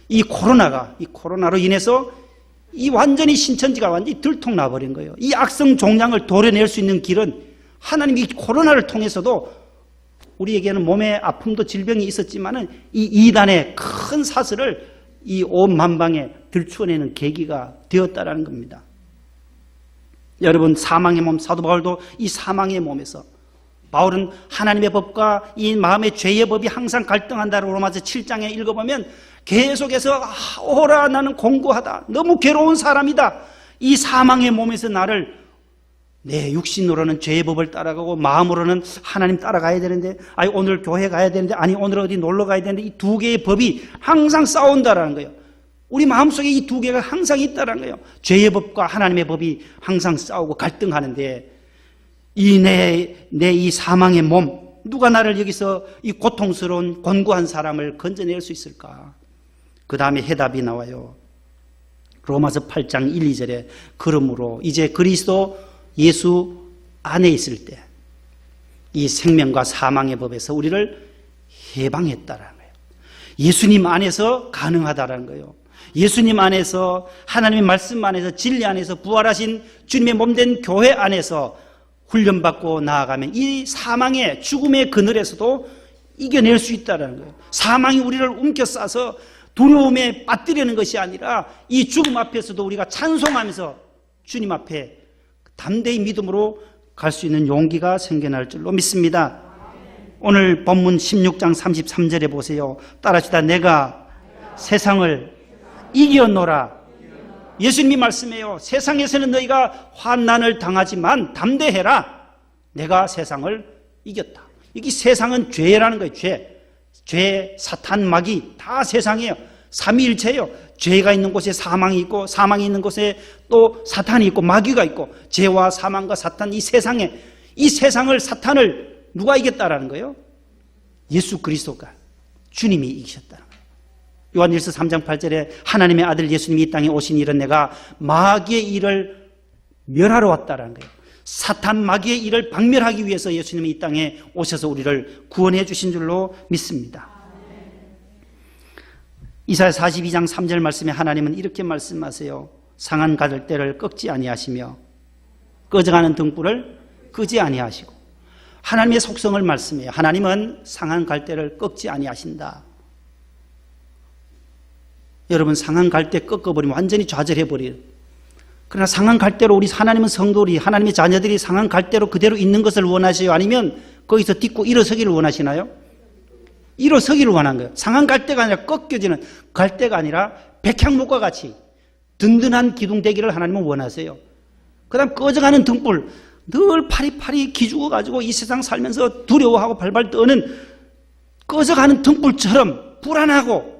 이 코로나로 인해서 이 완전히 신천지가 완전히 들통나버린 거예요. 이 악성 종양을 도려낼 수 있는 길은 하나님이 이 코로나를 통해서도 우리에게는 몸에 아픔도 질병이 있었지만은 이 이단의 큰 사슬을 이 온 만방에 들추어내는 계기가 되었다라는 겁니다. 여러분, 사망의 몸, 사도 바울도 이 사망의 몸에서 바울은 하나님의 법과 이 마음의 죄의 법이 항상 갈등한다고 로마서 7장에 읽어보면 계속해서 오라 나는 공고하다. 너무 괴로운 사람이다. 이 사망의 몸에서 나를 내 육신으로는 죄의 법을 따라가고 마음으로는 하나님 따라가야 되는데 아니 오늘 교회 가야 되는데 아니 오늘 어디 놀러 가야 되는데 이 두 개의 법이 항상 싸운다라는 거예요. 우리 마음속에 이 두 개가 항상 있다라는 거예요. 죄의 법과 하나님의 법이 항상 싸우고 갈등하는데 내 이 사망의 몸 누가 나를 여기서 이 고통스러운 곤고한 사람을 건져낼 수 있을까? 그 다음에 해답이 나와요. 로마서 8장 1, 2절에 그러므로 이제 그리스도 예수 안에 있을 때 이 생명과 사망의 법에서 우리를 해방했다라는 거예요. 예수님 안에서 가능하다라는 거예요. 예수님 안에서 하나님의 말씀 안에서 진리 안에서 부활하신 주님의 몸된 교회 안에서 훈련받고 나아가면 이 사망의 죽음의 그늘에서도 이겨낼 수 있다는 거예요. 사망이 우리를 움켜싸서 두려움에 빠뜨리는 것이 아니라 이 죽음 앞에서도 우리가 찬송하면서 주님 앞에 담대히 믿음으로 갈 수 있는 용기가 생겨날 줄로 믿습니다. 오늘 본문 16장 33절에 보세요. 따라합시다. 내가 세상을 이겨노라. 예수님이 말씀해요. 세상에서는 너희가 환난을 당하지만 담대해라. 내가 세상을 이겼다. 여기 세상은 죄라는 거예요. 죄, 사탄, 마귀 다 세상이에요. 삼위일체예요. 죄가 있는 곳에 사망이 있고 사망이 있는 곳에 또 사탄이 있고 마귀가 있고 죄와 사망과 사탄 이 세상을 사탄을 누가 이겼다라는 거예요? 예수 그리스도가 주님이 이기셨다는 거예요. 요한일서 3장 8절에 하나님의 아들 예수님이 이 땅에 오신 일은 내가 마귀의 일을 멸하러 왔다라는 거예요. 사탄 마귀의 일을 박멸하기 위해서 예수님이 이 땅에 오셔서 우리를 구원해 주신 줄로 믿습니다. 이사야 42장 3절 말씀에 하나님은 이렇게 말씀하세요. 상한 가들대를 꺾지 아니하시며 꺼져가는 등불을 끄지 아니하시고. 하나님의 속성을 말씀해요. 하나님은 상한 갈대를 꺾지 아니하신다. 여러분, 상한 갈대 꺾어버리면 완전히 좌절해버려요. 그러나 상한 갈대로 우리 하나님은 성도들이, 하나님의 자녀들이 상한 갈대로 그대로 있는 것을 원하세요? 아니면 거기서 딛고 일어서기를 원하시나요? 일어서기를 원한 거예요. 상한 갈대가 아니라 꺾여지는 갈대가 아니라 백향목과 같이 든든한 기둥 되기를 하나님은 원하세요. 그 다음 꺼져가는 등불, 늘 파리파리 기죽어가지고 이 세상 살면서 두려워하고 발발 떠는 꺼져가는 등불처럼 불안하고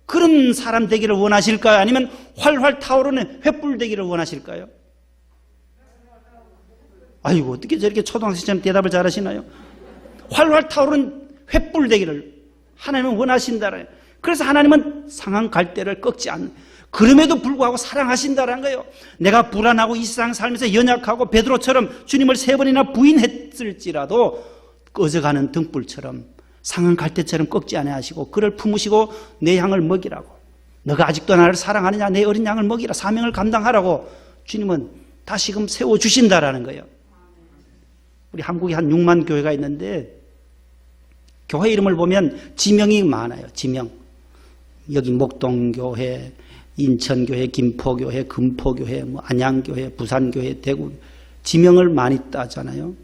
그런 사람 되기를 원하실까요? 아니면 활활 타오르는 횃불 되기를 원하실까요? 아이고, 어떻게 저렇게 초등학생처럼 대답을 잘하시나요? 활활 타오르는 횃불 되기를 하나님은 원하신다라요. 그래서 하나님은 상한 갈대를 꺾지 않는, 그럼에도 불구하고 사랑하신다라는 거예요. 내가 불안하고 이 세상 살면서 연약하고 베드로처럼 주님을 3번이나 부인했을지라도 꺼져가는 등불처럼 상한 갈대처럼 꺾지 아니하시고 그를 품으시고 내 양을 먹이라고, 너가 아직도 나를 사랑하느냐, 내 어린 양을 먹이라, 사명을 감당하라고 주님은 다시금 세워주신다라는 거예요. 우리 한국에 한 6만 교회가 있는데 교회 이름을 보면 지명이 많아요. 지명. 여기 목동교회, 인천교회, 김포교회, 금포교회, 안양교회, 부산교회, 대구, 지명을 많이 따잖아요.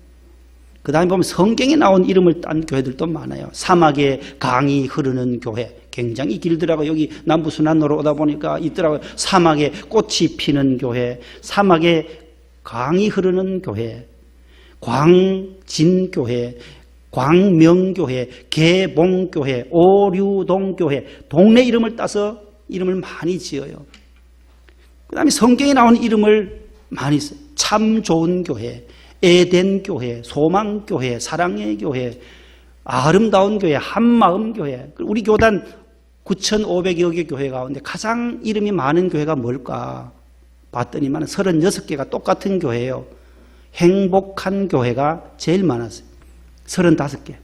그 다음에 보면 성경에 나온 이름을 딴 교회들도 많아요. 사막에 강이 흐르는 교회, 굉장히 길더라고요. 여기 남부순환로로 오다 보니까 있더라고요. 사막에 꽃이 피는 교회, 사막에 강이 흐르는 교회, 광진교회, 광명교회, 개봉교회, 오류동교회, 동네 이름을 따서 이름을 많이 지어요. 그 다음에 성경에 나온 이름을 많이 써요. 참 좋은 교회, 에덴교회, 소망교회, 사랑의 교회, 아름다운 교회, 한마음 교회. 우리 교단 9,500여 개 교회 가운데 가장 이름이 많은 교회가 뭘까 봤더니만 36개가 똑같은 교회예요. 행복한 교회가 제일 많았어요. 35개.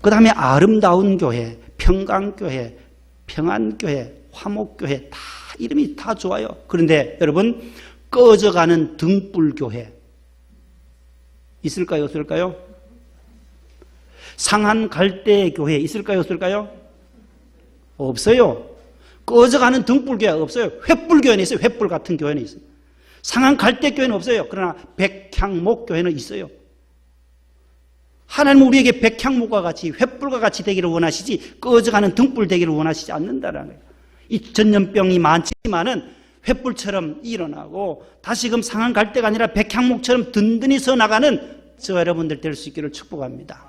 그 다음에 아름다운 교회, 평강교회, 평안교회, 화목교회, 다 이름이 다 좋아요. 그런데 여러분, 꺼져가는 등불교회 있을까요? 없을까요? 상한 갈대교회 있을까요? 없을까요? 없어요. 꺼져가는 등불교회 없어요. 횃불교회는 있어요. 횃불 같은 교회는 있어요. 상한 갈대교회는 없어요. 그러나 백향목교회는 있어요. 하나님은 우리에게 백향목과 같이 횃불과 같이 되기를 원하시지 꺼져가는 등불 되기를 원하시지 않는다라는 거예요. 이 전염병이 많지만은 횃불처럼 일어나고 다시금 상한 갈대가 아니라 백향목처럼 든든히 서 나가는 저 여러분들 될 수 있기를 축복합니다.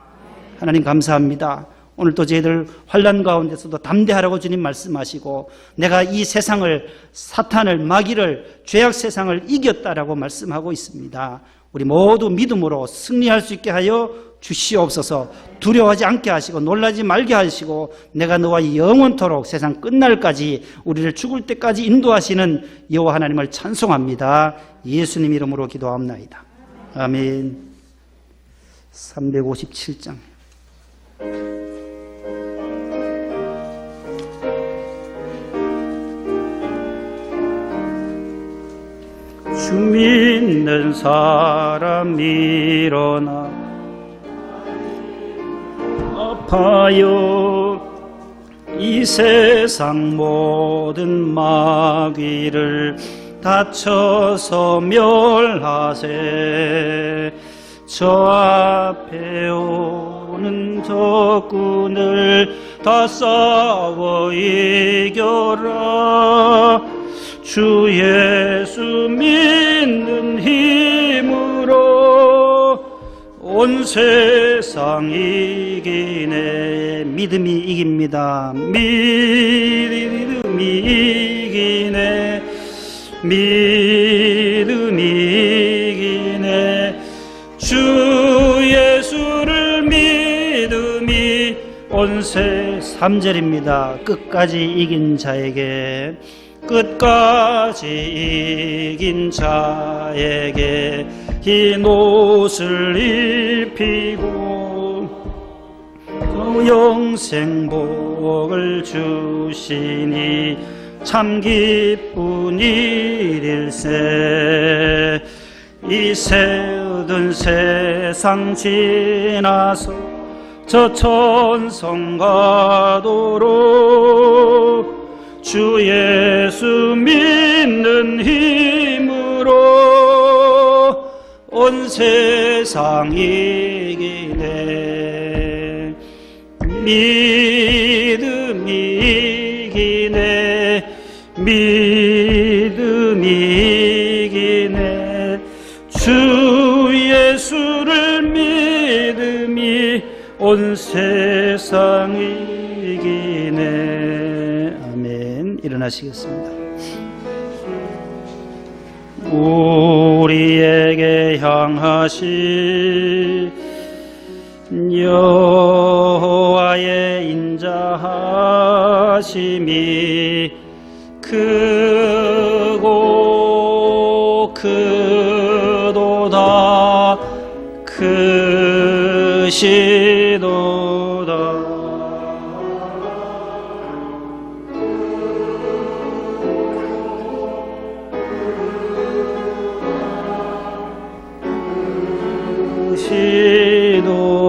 하나님 감사합니다. 오늘 또 저희들 환난 가운데서도 담대하라고 주님 말씀하시고 내가 이 세상을, 사탄을, 마귀를, 죄악 세상을 이겼다라고 말씀하고 있습니다. 우리 모두 믿음으로 승리할 수 있게 하여 주시옵소서. 두려워하지 않게 하시고 놀라지 말게 하시고 내가 너와 영원토록 세상 끝날까지 우리를 죽을 때까지 인도하시는 여호와 하나님을 찬송합니다. 예수님 이름으로 기도합나이다. 아멘. 357장. 주 믿는 사람 일어나 아파요 이 세상 모든 마귀를 다쳐서 멸하세 저 앞에 오는 적군을 다 싸워 이겨라 주 예수 믿는 힘으로 온 세상 이기네. 믿음이 이깁니다. 믿음이 이기네. 믿음이 이기네. 주 예수를 믿음이 온세 3절입니다. 끝까지 이긴 자에게, 끝까지 이긴 자에게 흰 옷을 입히고 영생복을 주시니 참 기쁜 일일세. 이 새어든 세상 지나서 저 천성 가도록 주 예수 믿는 힘으로 온 세상 이기네. 믿음이 이기네. 믿음이 이기네. 주 예수를 믿음이 온 세상 이기네. 아멘. 일어나시겠습니다. 우리에게 향하신 여호와의 인자하심이 크고 크도다. 크시도다.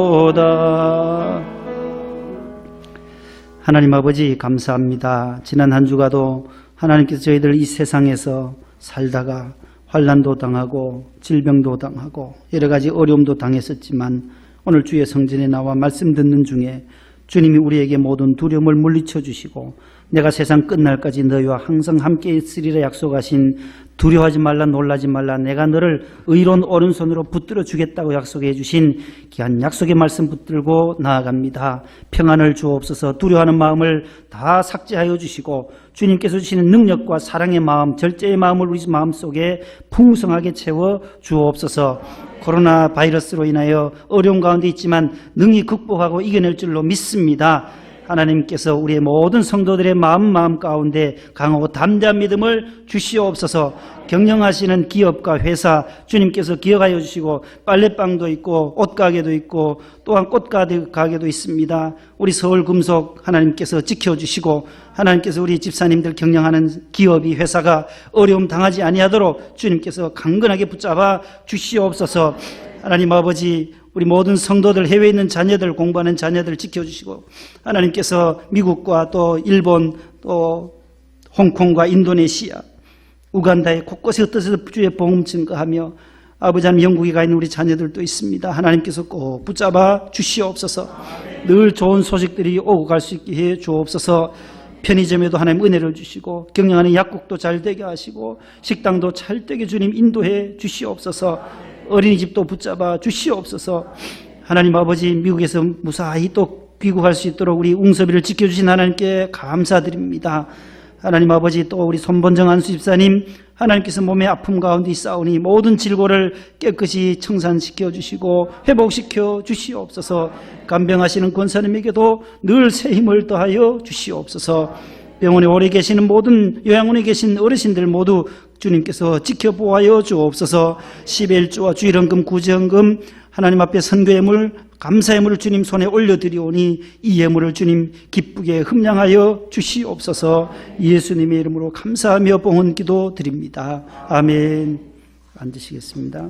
크시도다. 하나님 아버지 감사합니다. 지난 한 주가도 하나님께서 저희들 이 세상에서 살다가 환난도 당하고 질병도 당하고 여러 가지 어려움도 당했었지만 오늘 주의 성전에 나와 말씀 듣는 중에 주님이 우리에게 모든 두려움을 물리쳐 주시고 내가 세상 끝날까지 너희와 항상 함께 있으리라 약속하신 두려워하지 말라 놀라지 말라 내가 너를 의로운 오른손으로 붙들어 주겠다고 약속해 주신 귀한 약속의 말씀 붙들고 나아갑니다. 평안을 주옵소서. 두려워하는 마음을 다 삭제하여 주시고 주님께서 주시는 능력과 사랑의 마음, 절제의 마음을 우리 마음속에 풍성하게 채워 주옵소서. 코로나 바이러스로 인하여 어려운 가운데 있지만 능히 극복하고 이겨낼 줄로 믿습니다. 하나님께서 우리의 모든 성도들의 마음 가운데 강하고 담대한 믿음을 주시옵소서. 경영하시는 기업과 회사 주님께서 기억하여 주시고 빨래방도 있고 옷가게도 있고 또한 꽃가게도 있습니다. 우리 서울금속 하나님께서 지켜주시고 하나님께서 우리 집사님들 경영하는 기업이 회사가 어려움 당하지 아니하도록 주님께서 강건하게 붙잡아 주시옵소서. 하나님 아버지 우리 모든 성도들 해외에 있는 자녀들 공부하는 자녀들 지켜주시고 하나님께서 미국과 또 일본 또 홍콩과 인도네시아 우간다에 곳곳에 흩어져서 주의 복음 증거하며 아버지 하나님 영국에 가 있는 우리 자녀들도 있습니다. 하나님께서 꼭 붙잡아 주시옵소서. 늘 좋은 소식들이 오고 갈 수 있게 해 주옵소서. 편의점에도 하나님 은혜를 주시고 경영하는 약국도 잘 되게 하시고 식당도 잘 되게 주님 인도해 주시옵소서. 어린이집도 붙잡아 주시옵소서. 하나님 아버지 미국에서 무사히 또 귀국할 수 있도록 우리 웅섭이를 지켜주신 하나님께 감사드립니다. 하나님 아버지 또 우리 손본정 안수 집사님 하나님께서 몸의 아픔 가운데 있사오니 모든 질고를 깨끗이 청산시켜 주시고 회복시켜 주시옵소서. 간병하시는 권사님에게도 늘 새 힘을 더하여 주시옵소서. 병원에 오래 계시는 모든 요양원에 계신 어르신들 모두 주님께서 지켜보아여 주옵소서. 11조와 주일헌금 구제헌금 하나님 앞에 선교의 물 감사의 물을 주님 손에 올려드리오니 이 예물을 주님 기쁘게 흠량하여 주시옵소서. 예수님의 이름으로 감사하며 봉헌 기도 드립니다. 아멘. 앉으시겠습니다.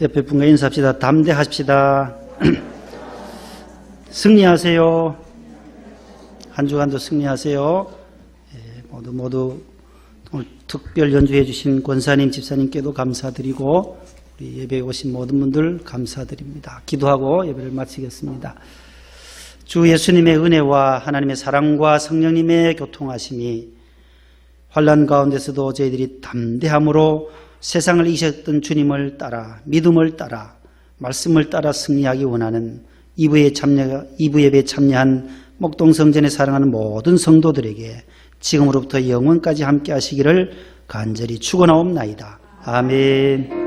옆에 분과 인사합시다. 담대하십시다. 승리하세요. 한 주간도 승리하세요. 모두 오늘 특별 연주해 주신 권사님, 집사님께도 감사드리고 우리 예배에 오신 모든 분들 감사드립니다. 기도하고 예배를 마치겠습니다. 주 예수님의 은혜와 하나님의 사랑과 성령님의 교통하심이 환난 가운데서도 저희들이 담대함으로 세상을 이기셨던 주님을 따라 믿음을 따라 말씀을 따라 승리하기 원하는 2부 예배에 참여한 목동성전에 사랑하는 모든 성도들에게 지금으로부터 영원까지 함께 하시기를 간절히 축원하옵나이다. 아멘.